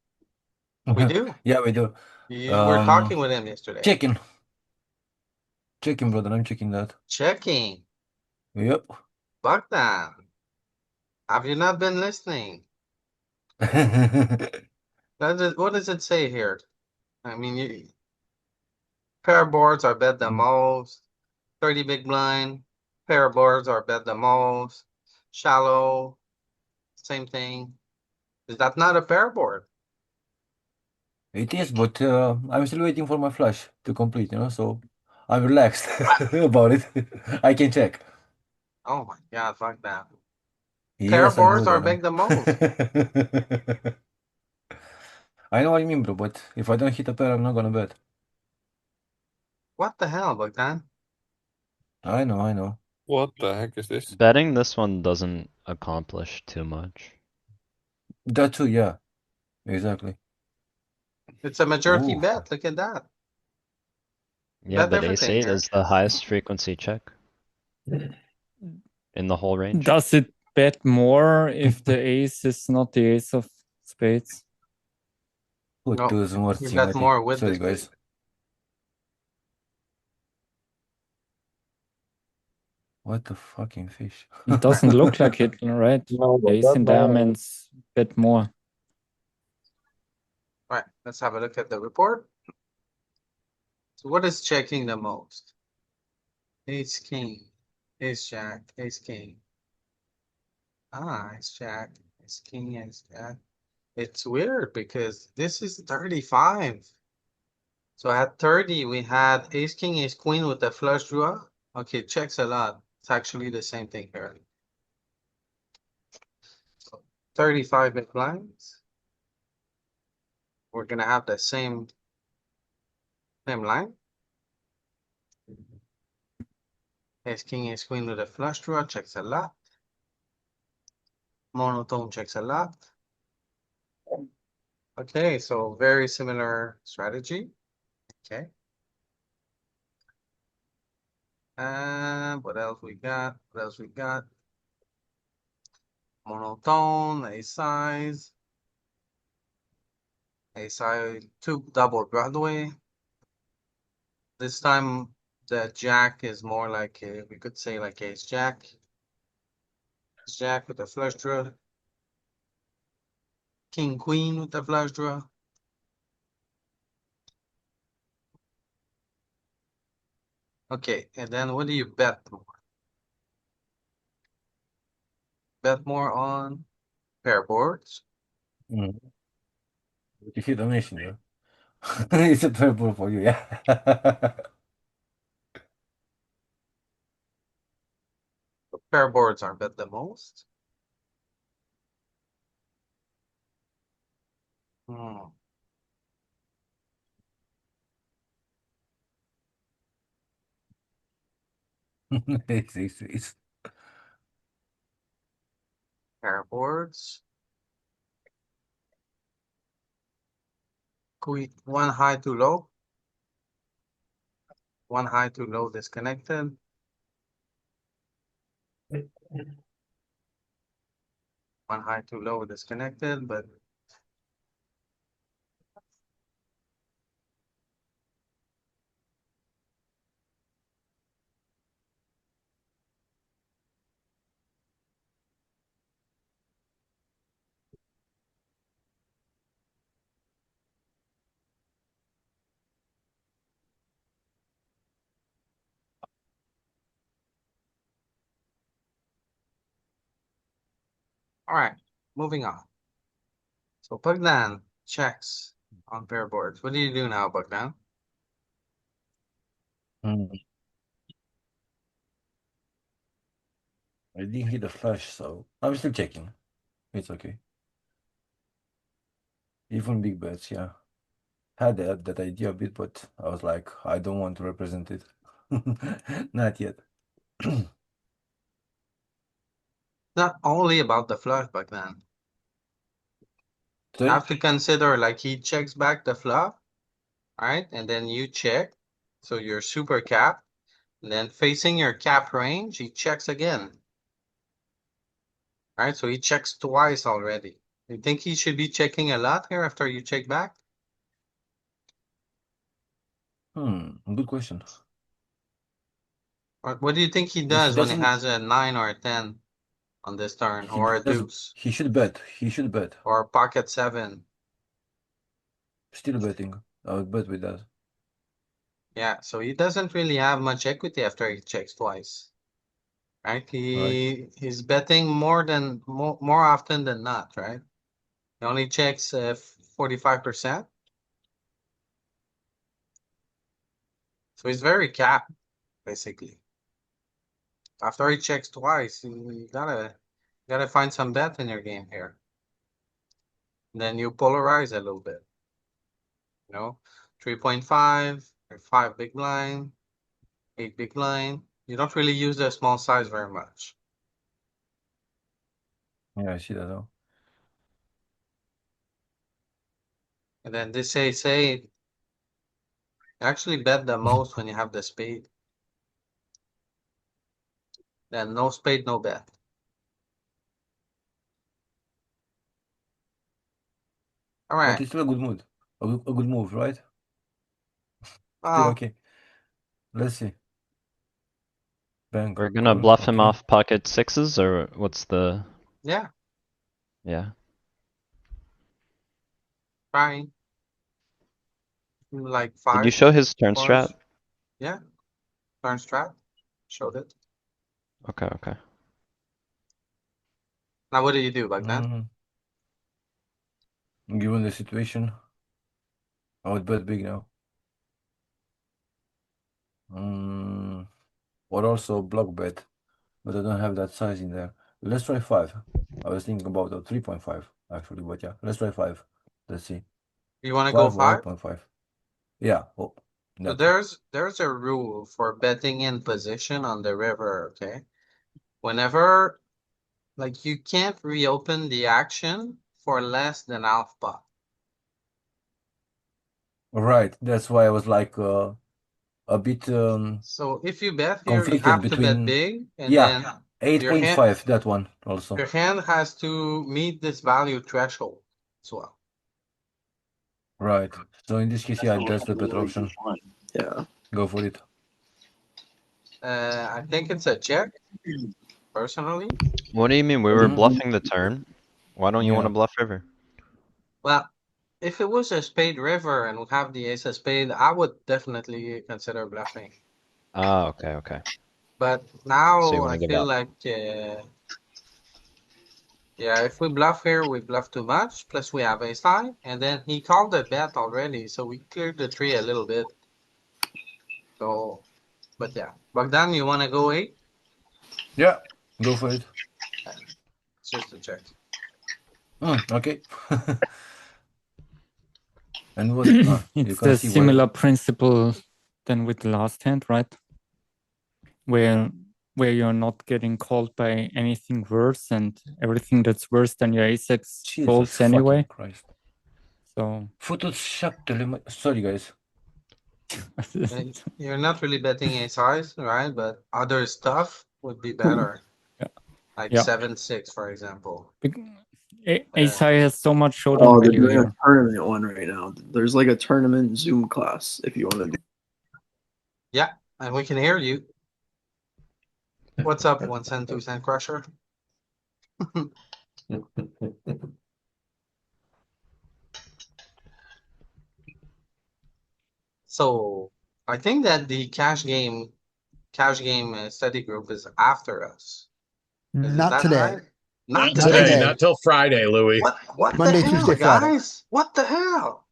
We do. Yeah, we do. You were talking with him yesterday. Checking. Checking, brother. I'm checking that. Checking. Yep. Bogdan, have you not been listening? What does it say here? I mean, pair boards are bet the most. 30 big blind. Pair boards are bet the most. Shallow. Same thing. Is that not a pair board? It is, but I'm still waiting for my flush to complete, so I'm relaxed about it. I can check. Oh my god, fuck that. Pair Yes, I know boards are that. bet the most. I know what you mean, bro, but if I don't hit a pair, I'm not gonna bet. What the hell, Bogdan? I know. What the heck is this? Betting this one doesn't accomplish too much. That too, yeah. Exactly. It's a majority Ooh. bet. Look at that. Yeah, Bet but ace everything 8 here. is the highest frequency check in the whole range. Does it bet more if the ace is not the ace of spades? Put No, those more you bet thematic. more with Sorry, this. guys. What the fucking fish? It doesn't look like it, right? No, but Ace in diamonds bet more. All right, let's have a look at the report. So what is checking the most? Ace king. Ace jack, ace king. Ah, ace jack, ace king, ace jack. It's weird because this is 35. So at 30, we had ace king, ace queen with the flush draw. Okay, checks a lot. It's actually the same thing here. So 35 big blinds. We're gonna have the same line. Ace king, ace queen with a flush draw checks a lot. Monotone checks a lot. Okay, so very similar strategy. Okay. And what else we got? What else we got? Monotone, ace size. Ace side, two double Broadway. This time the jack is more like we could say like ace jack. Ace jack with a flush draw. King queen with the flush draw. Okay, and then what do you bet more? Bet more on pair boards. You hit a mission, yeah. It's a purple for you, yeah. Pair boards are bet the most. Hmm. It's Pair boards. Queen, one high, too low. One high, too low, disconnected. One high, too low, disconnected, but all right, moving on. So Bogdan checks on pair boards. What do you do now, Bogdan? I didn't hit a flush, so I'm still checking. It's okay. Even big bets, yeah. Had that idea a bit, but I was like, I don't want to represent it. Not yet. Not only about the flush, Bogdan. You Sorry? have to consider like he checks back the flop, right? And then you check. So you're super cap. And then facing your cap range, he checks again. Right? So he checks twice already. You think he should be checking a lot here after you check back? Good question. Or what do you think he If he does when he doesn't, has a 9 or a 10 on this turn, he or a does. deuce, He should bet. He should bet. or pocket 7? Still betting. I would bet with that. Yeah, so he doesn't really have much equity after he checks twice. Right? He's betting more often than not, right? He only checks 45%. So he's very capped, basically. After he checks twice, you gotta find some bet in your game here. Then you polarize a little bit. You know, 3.5 or 5 big blind, 8 big blind. You don't really use the small size very much. Yeah, I see that though. And then this say actually bet the most when you have the spade. Then no spade, no bet. All But right. it's still a good mood. A good move, right? Still Well, okay. Let's see. Bank. We're gonna call, bluff him okay. off pocket sixes, or what's the, yeah, yeah? fine. Like Did you 5. show his turn Fours. strat? Yeah. Turn strat. Showed it. Okay, okay. Now what do you do, Bogdan? Given the situation, I would bet big now. Or also block bet, but I don't have that size in there. Let's try 5. I was thinking about a 3.5 actually, but yeah, let's try 5. Let's see. You wanna go 5? 1.5. Yeah. Oh, So there's a rule for betting in position on the river, okay? Whenever, like, you can't reopen the action for less than half pot. right. That's why I was like a bit So if you bet here, you conflicted have to bet between big, and yeah, then your 8.5 that one also. your hand has to meet this value threshold as well. Right. So in this case, yeah, that's the better option. Yeah. Go for it. I think it's a check, personally. What do you mean? We were Mhm. bluffing the turn. Why don't you Yeah. wanna bluff river? Well, if it was a spade river and we have the ace of spade, I would definitely consider bluffing. Ah, okay, okay. But So you now wanna I give feel up. like, yeah, if we bluff here, we bluff too much, plus we have ace high, and then he called the bet already, so we cleared the tree a little bit. So, but yeah, Bogdan, you wanna go 8? Yeah, go for it. It's just a check. Okay. And what? You It's can the see similar principle than with the last hand, right? Where you're not getting called by anything worse, and everything that's worse than your ace-x Jesus folds fucking anyway. Christ. So Photoshop sorry guys. You're not really betting ace highs, right? But other stuff would be better. Yeah. Like Yeah. 7-6, for example. ace high has so much showdown Oh, they're value doing a here. tournament one right now. There's like a tournament Zoom class if you want to do. Yeah, and we can hear you. What's up, 1 cent, 2 cent crusher? So I think that the cash game study group is after us. Is Not that today. right? Not Not today, today. not till Friday, Louis. What Monday, the hell, Tuesday, Friday. guys? What the hell?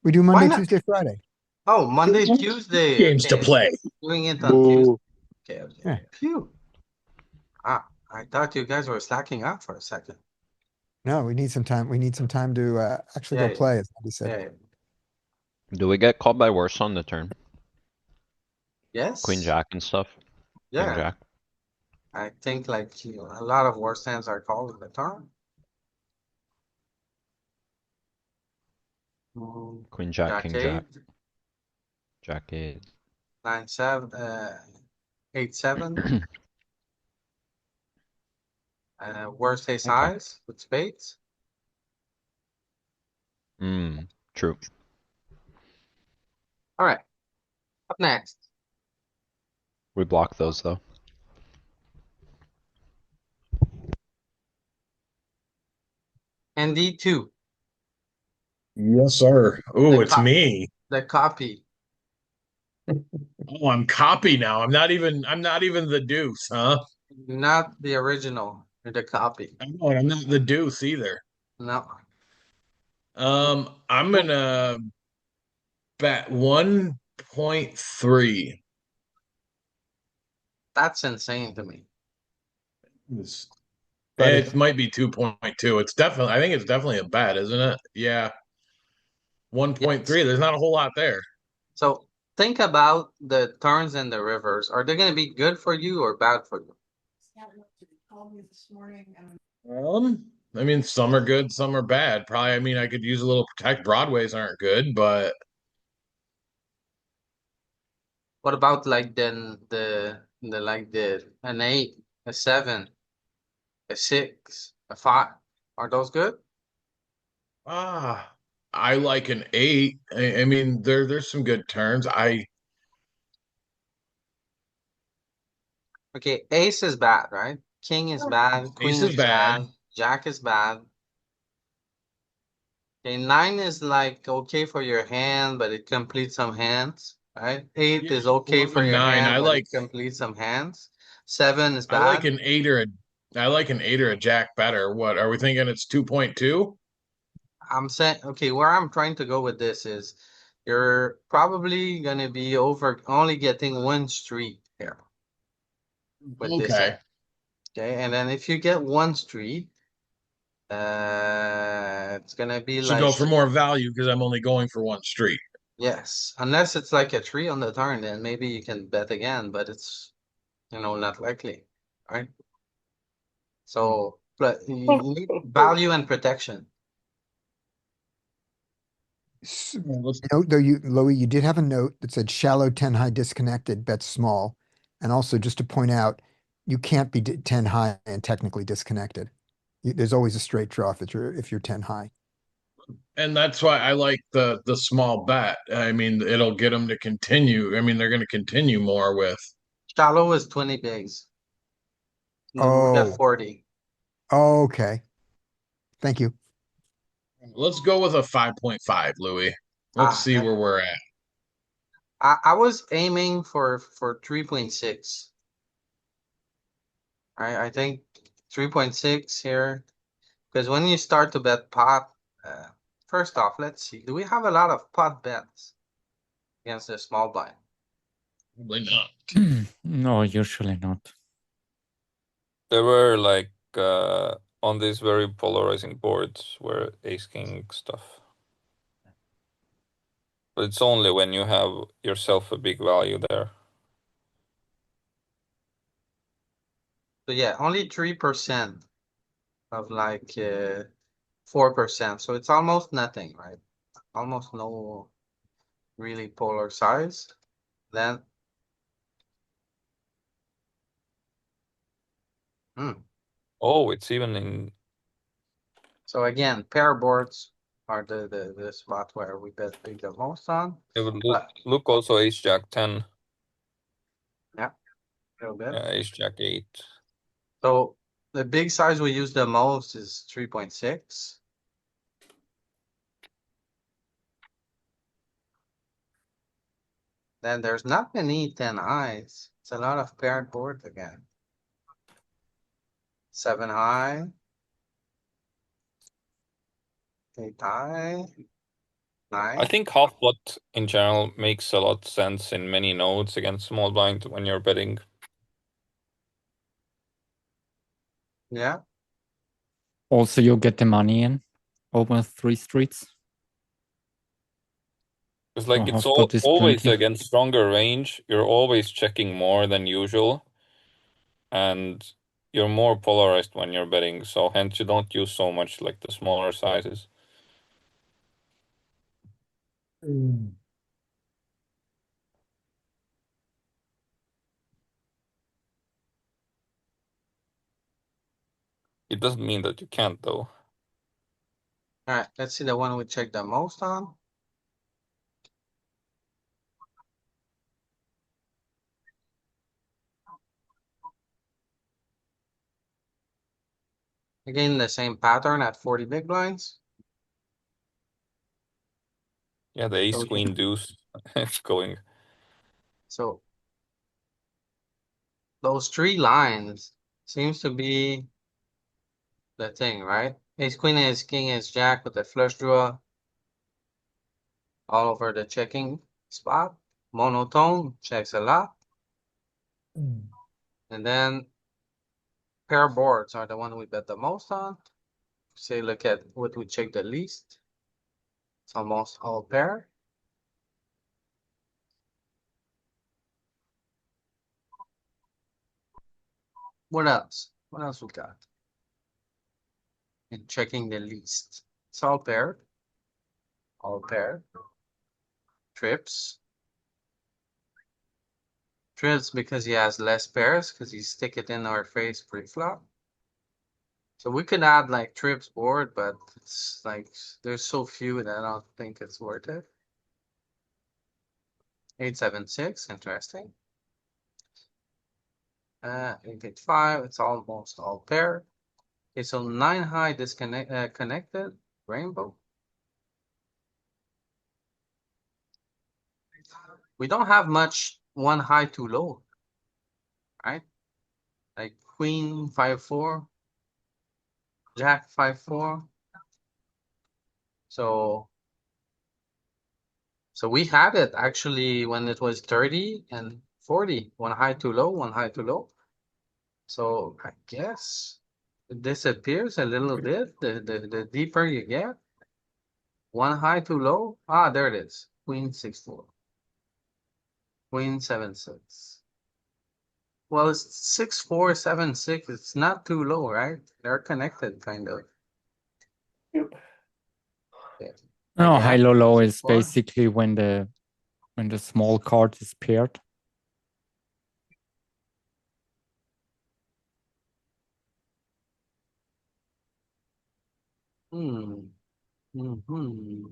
We do Why Monday, not? Tuesday, Friday. Oh, Monday, Tuesday. Games to Okay. play. Doing it on Tuesday. Boo. Okay, okay. Yeah. Phew. Ah, I thought you guys were slacking up for a second. No, we need some time. We need some time to actually Yeah, go play, as Andy said. Yeah. Do we get called by worse on the turn? Yes. Queen jack and stuff? King Yeah. jack? I think like a lot of worse hands are called in the turn. Queen jack, Jack king 8, jack. Jack 8. 9-7, 8-7. Worst ace highs with spades. True. All right. Up next. We block those though. ND2, Yes, sir. Oh, The it's cop. me. the copy. Oh, I'm copy now. I'm not even the deuce, huh? Not the original, the copy. Oh, and I'm not the deuce either. No. I'm gonna bet 1.3. That's insane to me. It might be 2.2. I think it's definitely a bet, isn't it? Yeah. 1.3. There's not a whole lot there. So think about the turns and the rivers. Are they going to be good for you or bad for you? I mean, some are good, some are bad. Probably, I mean, I could use a little protect. Broadways aren't good, but What about like then an 8, a 7, a 6, a 5? Are those good? I like an 8. I mean, there's some good turns. Okay, ace is bad, right? King is bad, queen is bad, jack is bad. Okay, 9 is like okay for your hand, but it completes some hands, right? 8 is okay for your 9, hand, I but like it completes some hands. 7 is I like bad. an 8 or a jack better. What are we thinking? It's 2.2. I'm saying, okay, where I'm trying to go with this is you're probably gonna be only getting one street here. With this Okay. hand. Okay, and then if you get one street, it's gonna be Should like, go for more value because I'm only going for one street. yes, unless it's like a 3 on the turn, then maybe you can bet again, but it's, not likely, right? So, but you need value and protection. Note though, Louis, you did have a note that said shallow 10 high disconnected, bet small. And also just to point out, you can't be 10 high and technically disconnected. There's always a straight draw if you're 10 high. And that's why I like the small bet. I mean, it'll get them to continue. I mean, they're going to continue more with. Shallow is 20 bigs. We got Oh, 40. okay. Thank you. Let's go with a 5.5, Louis. Let's see where we're at. I was aiming for 3.6. I think 3.6 here. Because when you start to bet pot, first off, let's see. Do we have a lot of pot bets against the small blind? Probably not. No, usually not. There were like on these very polarizing boards where ace king stuff. But it's only when you have yourself a big value there. So yeah, only 3% of like 4%. So it's almost nothing, right? Almost no really polar size. Then Oh, it's even in. So again, pair boards are the spot where we bet big the most on. It would look also ace jack 10. Yeah, a little bit. Yeah, ace jack 8. So the big size we use the most is 3.6. Then there's not many 10 eyes. It's a lot of paired boards again. 7 high. 8 high. 9. I think half pot in general makes a lot of sense in many nodes against small blind when you're betting. Yeah. Also, you get the money in over 3 streets. It's like So it's half pot is always plenty. against stronger range. You're always checking more than usual. And you're more polarized when you're betting. So hence you don't use so much like the smaller sizes. It doesn't mean that you can't though. Alright, let's see the one we check the most on. Again, the same pattern at 40 big blinds. Yeah, the ace So we queen can- deuce it's going. So those 3 lines seems to be the thing, right? Ace queen, ace king, ace jack with the flush draw. All over the checking spot. Monotone checks a lot. And then pair boards are the one we bet the most on. Say, look at what we check the least. It's almost all pair. What else? What else we got? And checking the least. It's all paired. All paired. Trips. Trips because he has less pairs because he stick it in our face pre-flop. So we could add like trips board, but it's like there's so few that I don't think it's worth it. 8-7-6, interesting. 8-8-5, it's almost all paired. Okay, so 9 high connected, rainbow. We don't have much 1 high too low, right? Like queen 5-4, jack 5-4. So we had it actually when it was 30 and 40, one high too low, one high too low. So I guess it disappears a little bit the deeper you get. One high too low. Ah, there it is. Queen 6-4. Queen 7-6. Well, it's 6-4, 7-6. It's not too low, right? They're connected, kind of. Yep. Yeah. No, Like high low low is 6-4. basically when the small card is paired. Hmm. Mm-hmm.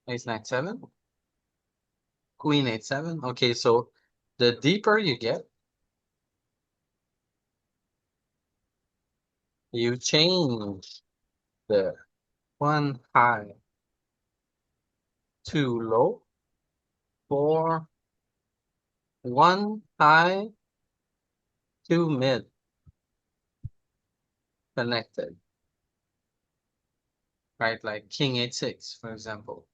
Ace 9-7. Queen 8-7. Okay, so the deeper you get, you change the one high too low for one high too mid connected. Right, like king 8-6, for example.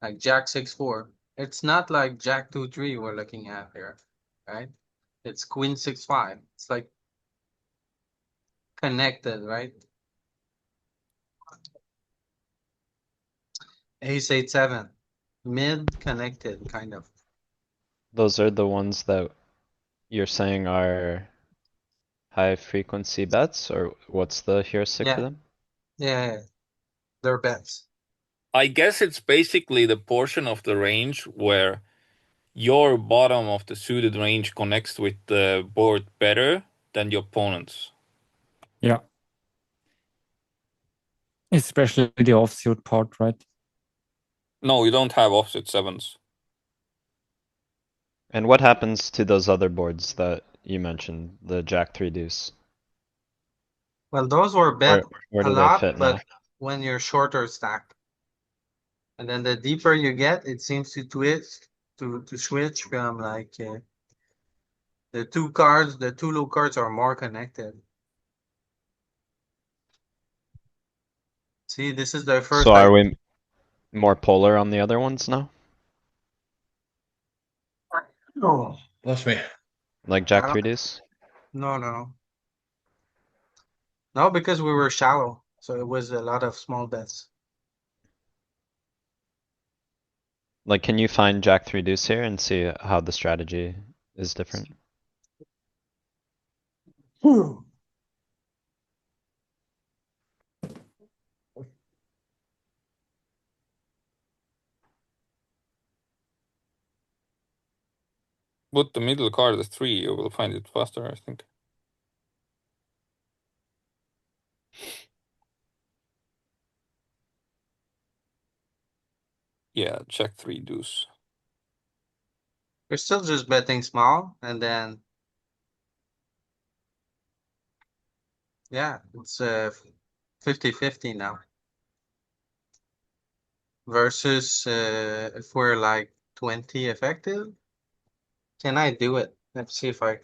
Like jack 6-4. It's not like jack 2-3 we're looking at here, right? It's queen 6-5. It's like connected, right? Ace 8-7. Mid connected, kind of. Those are the ones that you're saying are high frequency bets, or what's the heuristic for Yeah, them? yeah, they're bets. I guess it's basically the portion of the range where your bottom of the suited range connects with the board better than the opponent's. Yeah. Especially the offsuit part, right? No, you don't have offset sevens. And what happens to those other boards that you mentioned, the jack 3 deuce? Well, those were bet Where a do they lot, fit but now? when you're shorter stack. And then the deeper you get, it seems to twist, to switch from like the two low cards are more connected. See, this is the first So are time. we more polar on the other ones now? No, Bless me. Like I jack don't- 3 deuce? no. No, because we were shallow, so it was a lot of small bets. Like, can you find jack 3 deuce here and see how the strategy is different? Put the middle card as 3, you will find it faster, I think. Yeah, check 3 deuce. We're still just betting small, and then yeah, it's 50-50 now. Versus if we're like 20 effective. Can I do it? Let's see if I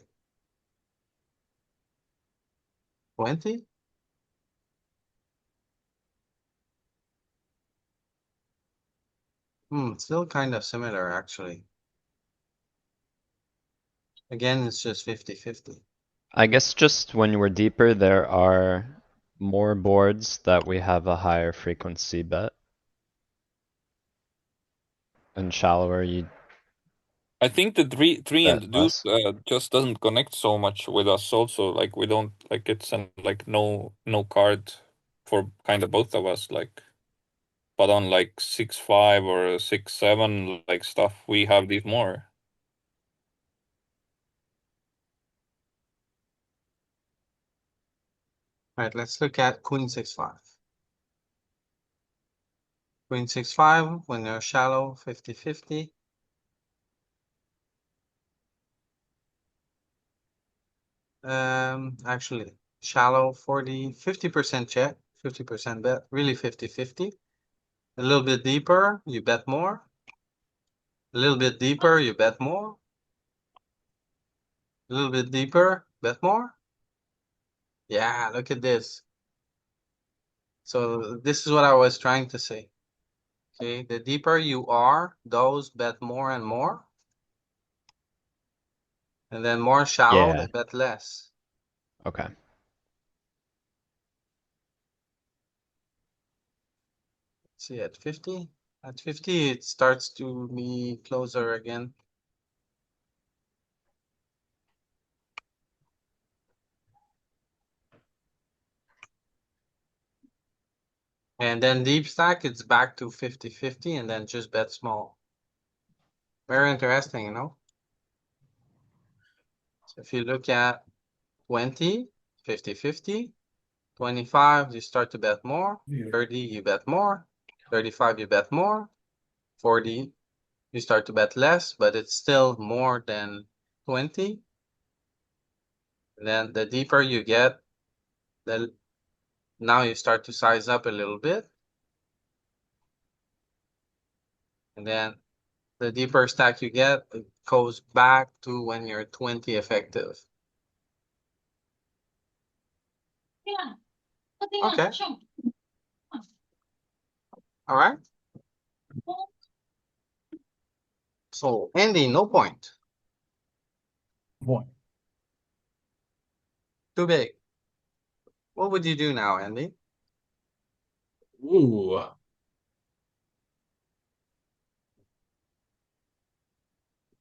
20? Still kind of similar actually. Again, it's just 50-50. I guess just when we're deeper, there are more boards that we have a higher frequency bet. And shallower, you I think the three and the bet deuce less. just doesn't connect so much with us also. Like we don't like it's an like no card for kind of both of us. Like but on like 6-5 or 6-7 like stuff, we have these more. Right, let's look at Queen 6-5. Queen 6-5, when you're shallow, 50-50. Actually, shallow 50% check, 50% bet, really 50-50. A little bit deeper, you bet more. A little bit deeper, you bet more. A little bit deeper, bet more. Yeah, look at this. So this is what I was trying to say. Okay, the deeper you are, those bet more and more. And then more shallow, Yeah. they bet less. Okay. See, at 50? At 50, it starts to be closer again. And then deep stack, it's back to 50-50 and then just bet small. Very interesting, you know? So if you look at 20, 50-50, 25, you start to bet more. 30, you bet more. 35, you bet more. 40, you start to bet less, but it's still more than 20. And then the deeper you get, the now you start to size up a little bit. And then the deeper stack you get, it goes back to when you're 20 effective. Okay. All right. So Andy, no point. Point. Too big. What would you do now, Andy? Ooh.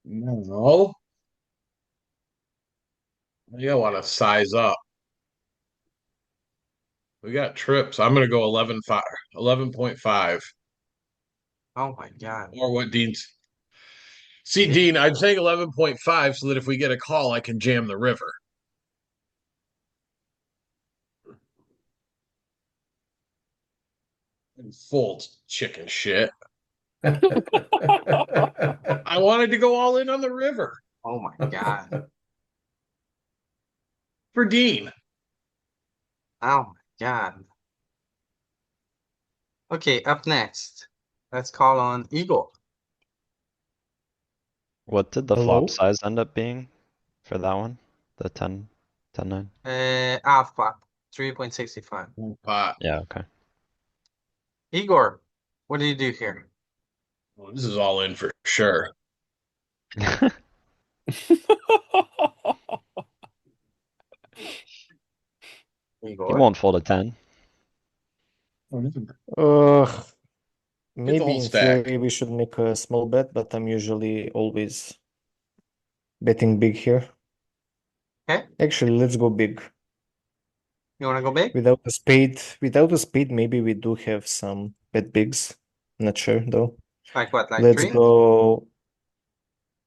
No. You want to size up. We got trips. I'm gonna go 11.5. Oh my God. Or what Dean's. See, Dean, I'm saying 11.5 so that if we get a call, I can jam the river. Full chicken shit. I wanted to go all in on the river Oh my God. for Dean. Oh my God. Okay, up next. Let's call on Igor. What did the Hello? flop size end up being for that one? The 10-9? Half pot, 3.65. Pot. Yeah, okay. Igor, what do you do here? Well, this is all in for sure. He Igor? won't fold a 10. Maybe whole in stack. theory we should make a small bet, but I'm usually always betting big here. Okay, Actually, let's go big. you wanna go big? Without a spade, maybe we do have some bet bigs. Not sure though. Like what, like Let's 3? go.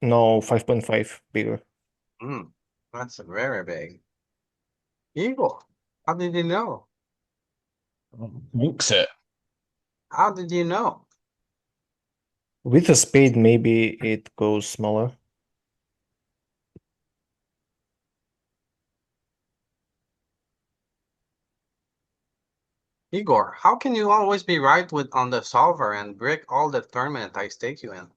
No, 5.5 bigger. That's very big. Igor, how did you know? Mix it. How did you know? With a spade, maybe it goes smaller. Igor, how can you always be right with on the solver and brick all the tournament I stake you in?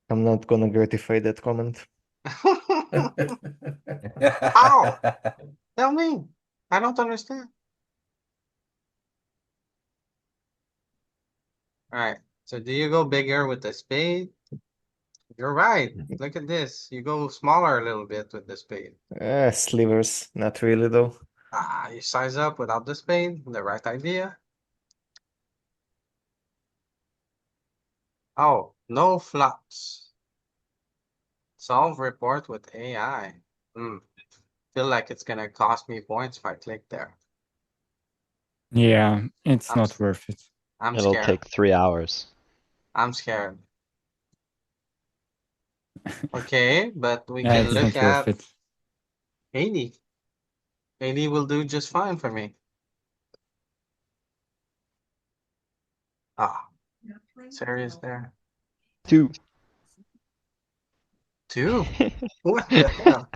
I'm not gonna gratify that comment. How? Tell me. I don't understand. Alright, so do you go bigger with the spade? You're right. Look at this. You go smaller a little bit with the spade. Slivers, not really though. Ah, you size up without the spade. The right idea. Oh, no flops. Solve report with AI. Feel like it's gonna cost me points if I click there. Yeah, it's I'm not s- worth it. I'm It'll scared. take 3 hours. I'm scared. Okay, but we Yeah, can it's look not worth at it. 80. 80 will do just fine for me. Ah, serious there. 2. 2? What the hell?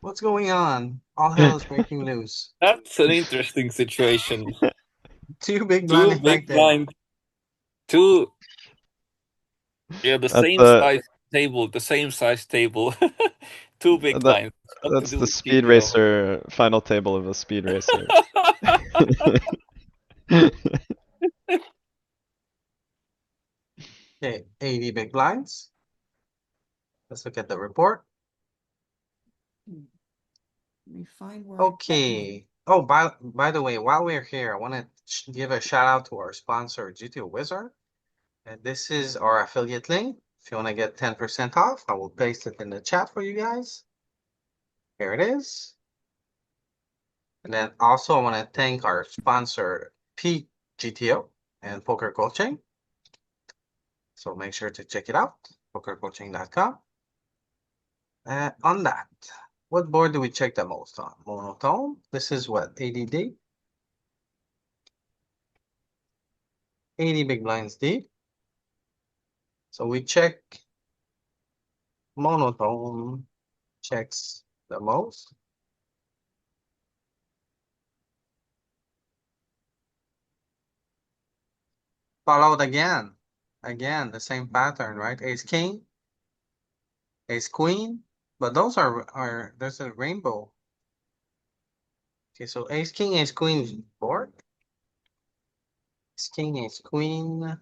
What What's going on? All hell is breaking loose. That's an interesting situation. Two big blind Two big affected. blind. Two. Yeah, the That's same the size table. The same size table. Two big that blinds. What to that's do the with speed GTO? racer final table of a speed racer. Okay, 80 big blinds. Let's look at the report. Let me find where. I put my- Okay. Oh, by the way, while we're here, I want to give a shout out to our sponsor, GTO Wizard. And this is our affiliate link. If you want to get 10% off, I will paste it in the chat for you guys. Here it is. And then also I want to thank our sponsor, Peak GTO and Poker Coaching. So make sure to check it out, pokercoaching.com. On that, what board do we check the most on? Monotone. This is what, ADD? 80 big blinds deep. So we check monotone checks the most. Followed again, the same pattern, right? Ace king, ace queen, but those are there's a rainbow. Okay, so ace king, ace queen board. Ace king, ace queen.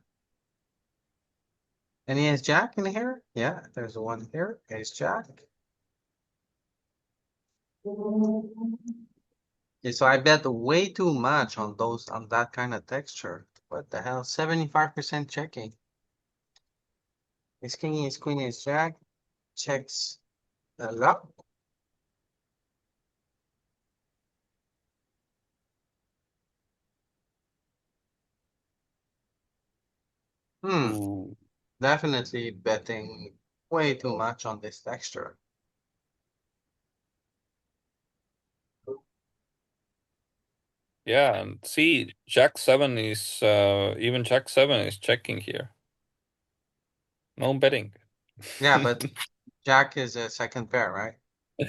Any ace jack in here? Yeah, there's one here. Ace jack. Okay, so I bet way too much on those on that kind of texture. What the hell? 75% checking. Ace king, ace queen, ace jack. Checks a lot. Definitely betting way too much on this texture. Yeah, and see, Jack 7 is even Jack 7 is checking here. No betting. Yeah, but Jack is a second pair, right?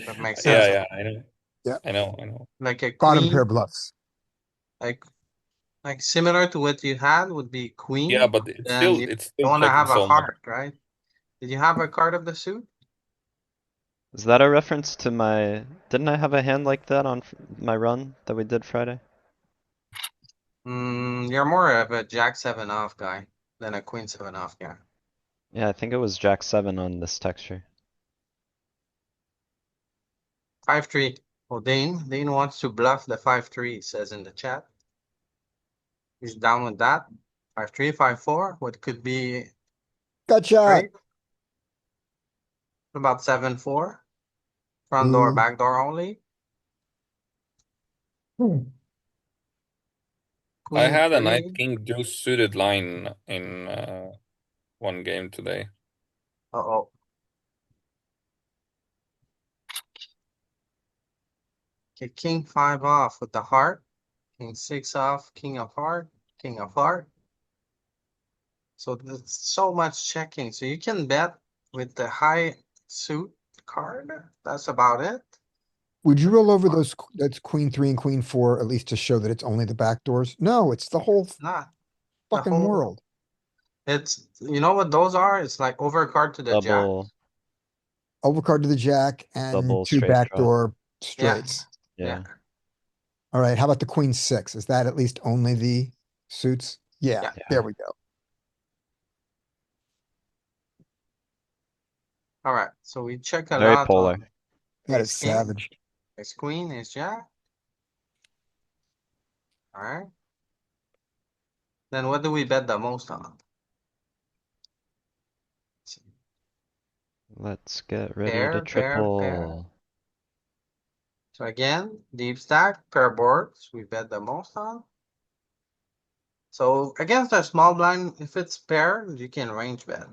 That makes Yeah, sense. yeah, I know. Yeah. I know. Like a Bottom queen, pair bluffs. like similar to what you had would be queen. Yeah, but it's Then still you it's don't still want to checking have a so much. heart, right? Did you have a card of the suit? Is that a reference to my? Didn't I have a hand like that on my run that we did Friday? You're more of a Jack 7 off guy than a Queen 7 off guy. Yeah, I think it was Jack 7 on this texture. 5-3. Well, Dane wants to bluff the 5-3, says in the chat. He's down with that. 5-3, 5-4. What could be Gotcha. great? About 7-4. Front door, Ooh. back door only. I Queen had a 3. knight king deuce suited line in one game today. Uh-oh. Okay, king 5 off with the heart. King 6 off, king of heart, king of heart. So there's so much checking. So you can bet with the high suit card. That's about it. Would you roll over those, that's queen 3 and queen 4, at least to show that it's only the back doors? No, it's the whole Not the fucking whole world. It's, you know what those are? It's like overcard to the jack. Double, Overcard to the jack and double two straight backdoor Yeah. straights. yeah. All right, how about the queen 6? Is that at least only the suits? Yeah, Yeah. there we go. All right. So we check a Very lot polar. on That is ace king, savage. ace queen, ace jack. All right. Then what do we bet the most on? Let's get ready Pair, to pair, pair. triple. So again, deep stack, pair boards, we bet the most on. So against a small blind, if it's pair, you can range bet.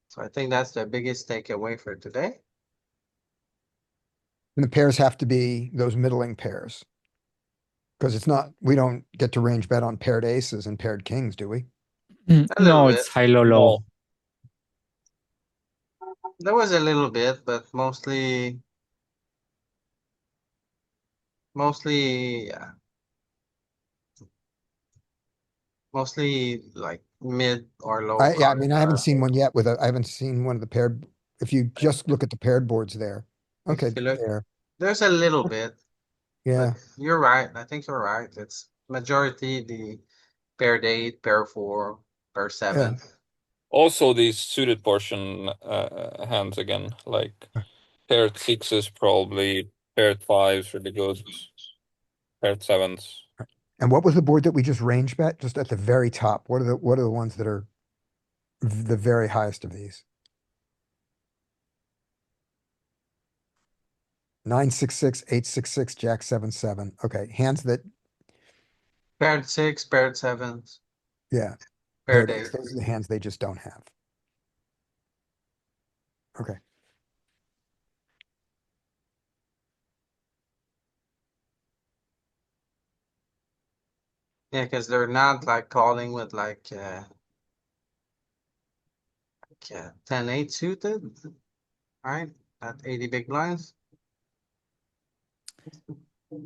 So I think that's the biggest takeaway for today. And the pairs have to be those middling pairs. Because it's not, we don't get to range bet on paired aces and paired kings, do we? A little No, bit. it's high low low. There was a little bit, but mostly, mostly like mid or low Yeah, I card. mean, I haven't seen one yet I haven't seen one of the paired. If you just look at the paired boards there. Okay, If you look, there. there's a little bit, Yeah. but you're right. I think you're right. It's majority the paired 8, pair 4, pair 7. Also, these suited portion hands again, like paired 6s probably, paired 5s really good, paired 7s. And what was the board that we just range bet? Just at the very top? What are the ones that are the very highest of these? 9-6-6, 8-6-6, Jack 7-7. Okay, hands that, Paired 6, paired 7s, yeah, there paired it is. 8. Those are the hands they just don't have. Okay. Yeah, because they're not like calling with like 10-8 suited, right? At 80 big blinds.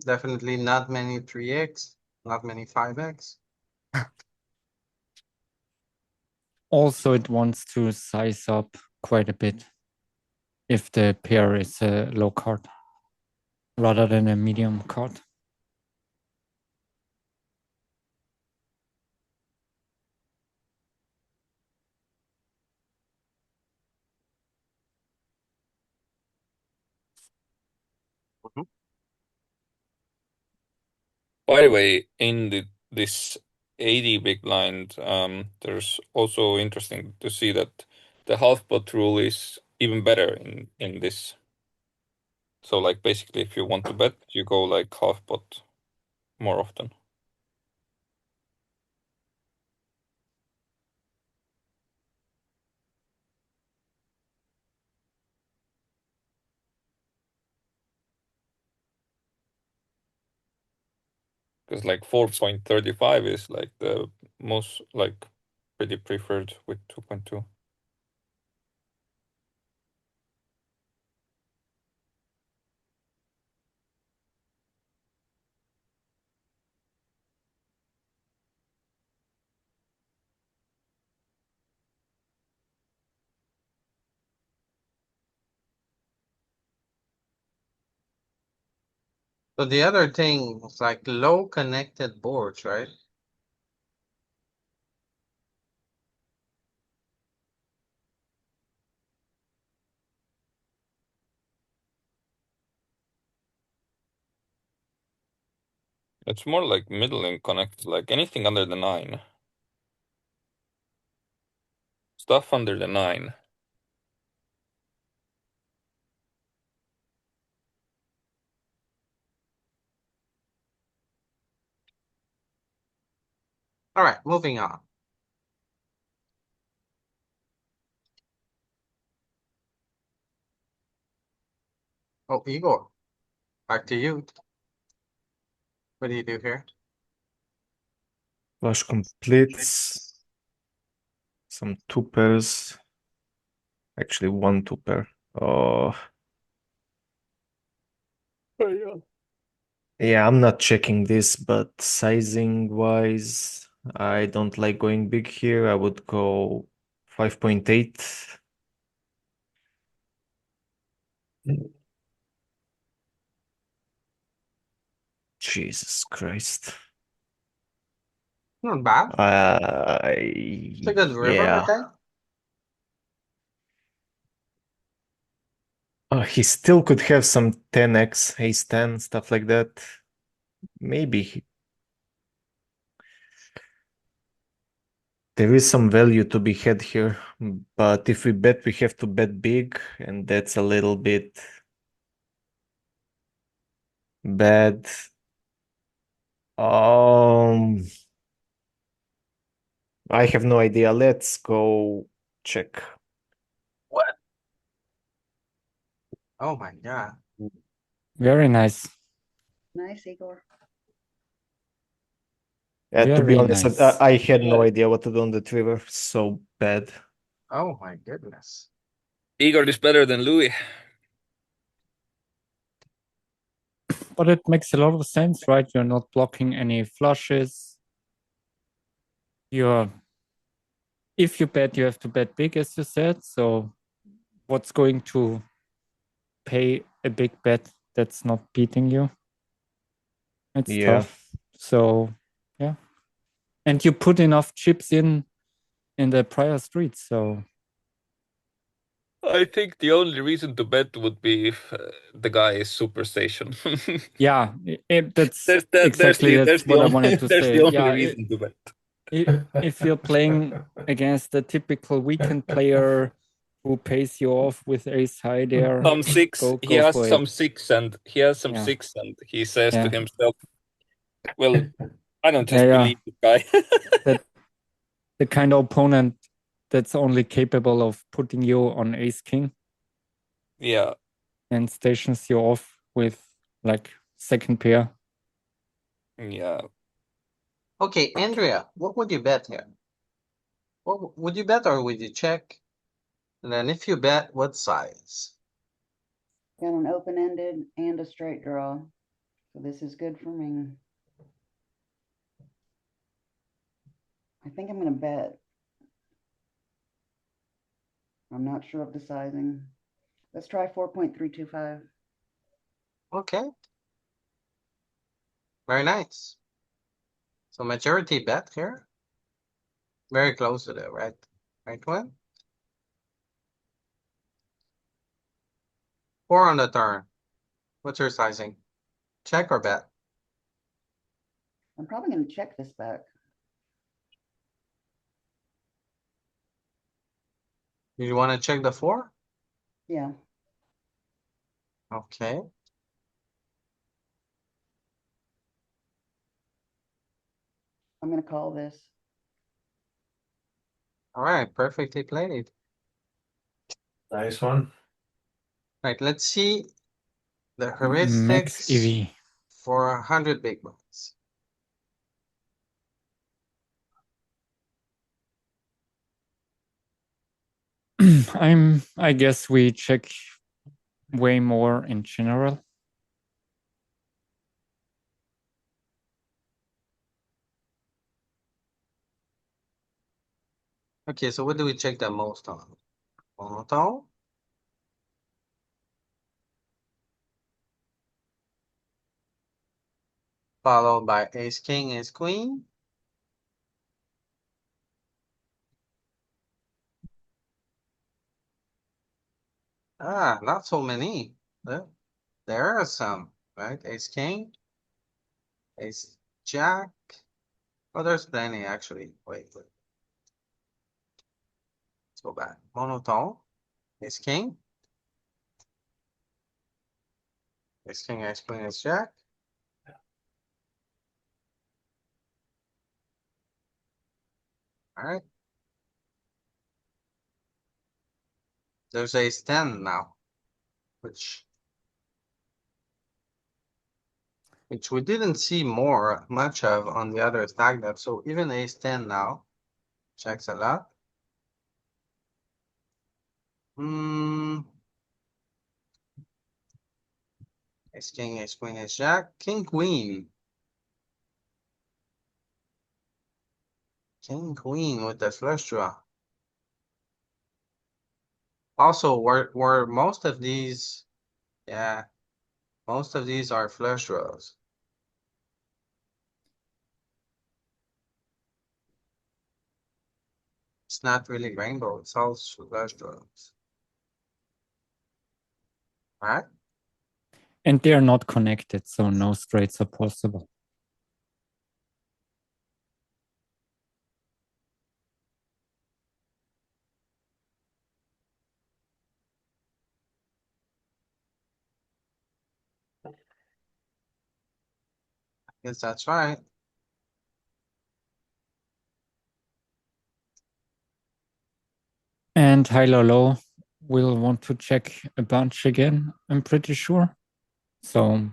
Definitely not many 3x, not many 5x. Also, it wants to size up quite a bit if the pair is a low card rather than a medium card. By the way, in this 80 big blind, there's also interesting to see that the half pot rule is even better in this. So like basically if you want to bet, you go like half pot more often. Because like 4.35 is like the most like pretty preferred with 2.2. So the other thing is like low connected boards, right? It's more like middling connected, like anything under the 9. Stuff under the 9. All right, moving on. Oh, Igor, back to you. What do you do here? Flush completes. Some 2 pairs. Actually, 1 2 pair. Oh. Yeah, I'm not checking this, but sizing wise, I don't like going big here. I would go 5.8. Jesus Christ. Not bad. It's a good river, I Yeah. think. He still could have some 10x, ace 10, stuff like that. Maybe. There is some value to be had here, but if we bet, we have to bet big, and that's a little bit bad. I have no idea. Let's go check. What? Oh my god. Very nice. Nice, Igor. To be Very honest, nice. I had no idea what to do on the river. So bad. Oh my goodness. Igor is better than Louis. But it makes a lot of sense, right? You're not blocking any flushes. If you bet, you have to bet big, as you said. So what's going to pay a big bet that's not beating you? It's Yeah. tough. So yeah. And you put enough chips in the prior streets, so I think the only reason to bet would be if the guy is Superstation. yeah, that's There's exactly the what I only, wanted to there's say. the only Yeah, reason to bet. if you're playing against a typical weekend player who pays you off with ace high there, Some six. He go has for some it. six, and he has some Yeah. six, and he says Yeah. to himself, "Well, I don't just Yeah. believe the guy." That the kind of opponent that's only capable of putting you on ace king Yeah. and stations you off with like second pair. Yeah. Okay, Andrea, what would you bet here? What would you bet or would you check? And then if you bet, what size? Got an open-ended and a straight draw. So this is good for me. I think I'm gonna bet. I'm not sure of the sizing. Let's try 4.325. Okay. Very nice. So majority bet here. Very close to the right one. 4 on the turn. What's your sizing? Check or bet? I'm probably gonna check this back. You want to check the 4? Yeah. Okay. I'm gonna call this. All right, perfectly played. Nice one. Right, let's see the Max heuristics EV. for 100 big blinds. I guess we check way more in general. Okay, so what do we check the most on? Monotone? Followed by ace king, ace queen. Ah, not so many. There are some, right? Ace king, ace jack. Oh, there's plenty actually. Wait. Let's go back. Monotone, ace king. Ace king, ace queen, ace jack. All right. There's ace 10 now, which we didn't see much of on the other stack depth. So even ace 10 now checks a lot. Ace king, ace queen, ace jack, king queen. King queen with the flush draw. Also, were most of these, yeah, most of these are flush draws. It's not really rainbow, it's all flush draws. Alright, And they are not connected, so no straights are possible. guess that's right. And high low low will want to check a bunch again, I'm pretty sure. So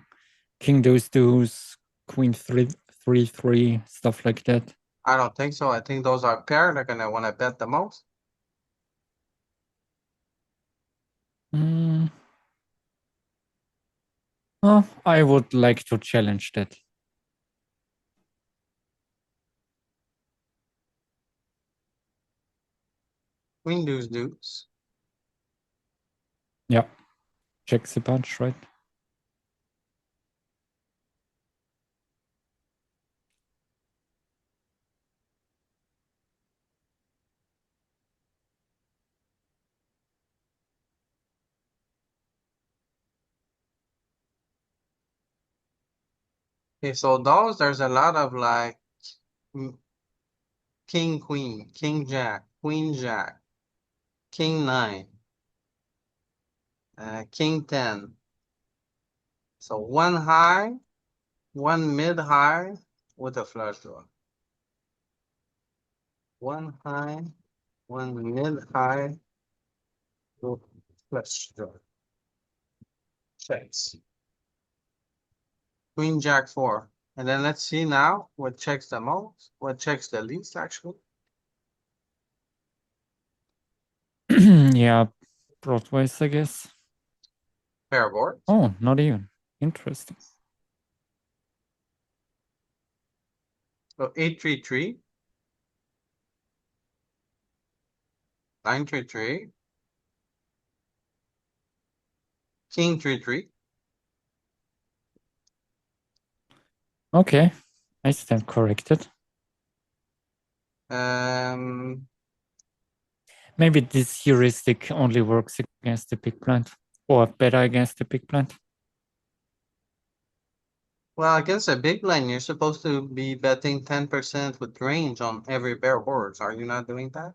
king deuce, queen 3 stuff like that. I don't think so. I think those are pair. They're gonna want to bet the most. Oh, I would like to challenge that. Queen deuce deuce. Yeah. Check the bunch, right? Okay, so those, there's a lot of like king, queen, king, jack, queen, jack, king, 9, king, 10. So one high, one mid high with a flush draw. One high, one mid high with flush draw. Checks. Queen, jack, 4. And then let's see now what checks the most, what checks the least actually. Yeah, broadways, I guess. Pair board. Oh, not even. Interesting. So 8-3-3. 9-3-3. King 3-3. Okay, I stand corrected. Maybe this heuristic only works against the big blind, or better against the big blind. Well, against a big blind, you're supposed to be betting 10% with range on every pair of boards. Are you not doing that?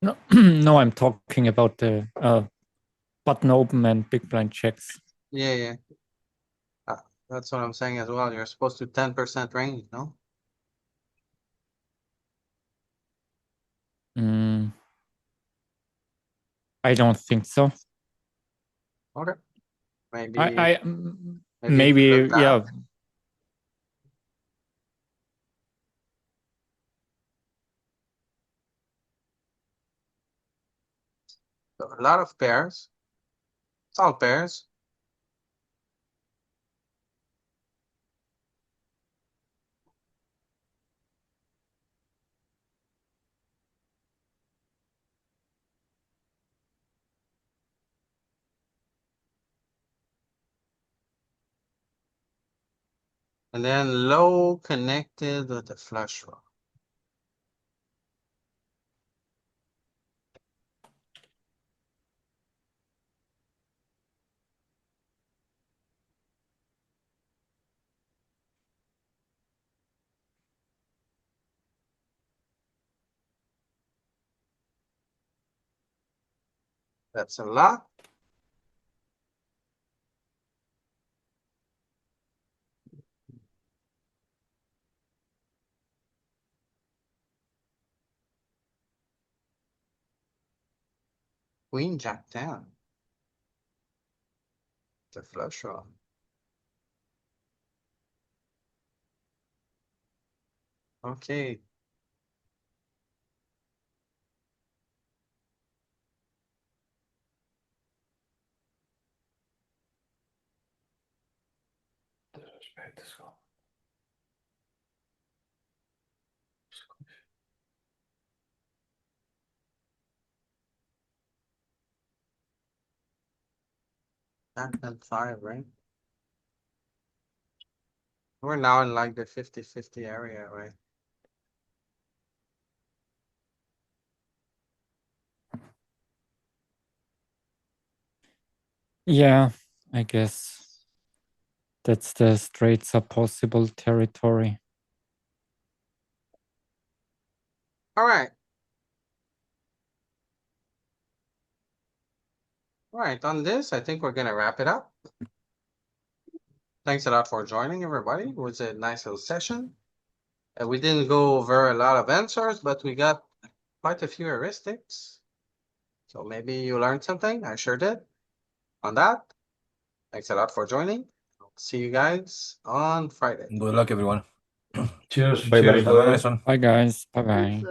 No, no, I'm talking about the button open and big blind checks. Yeah, yeah. That's what I'm saying as well. You're supposed to 10% range, no? I don't think so. Okay. Maybe. Maybe yeah. So a lot of pairs. It's all pairs. And then low connected with the flush draw. That's a lot. Queen, jack, 10. The flush draw. Okay. Jack and 5, right? We're now in like the 50-50 area, right? Yeah, I guess that's the straights are possible territory. All right. All right, on this, I think we're gonna wrap it up. Thanks a lot for joining, everybody. It was a nice little session. We didn't go over a lot of answers, but we got quite a few heuristics. So maybe you learned something. I sure did. On that, thanks a lot for joining. See you guys on Friday. Good luck, everyone. Cheers. Bye Cheers, bye. Louis. Bye guys. Bye bye.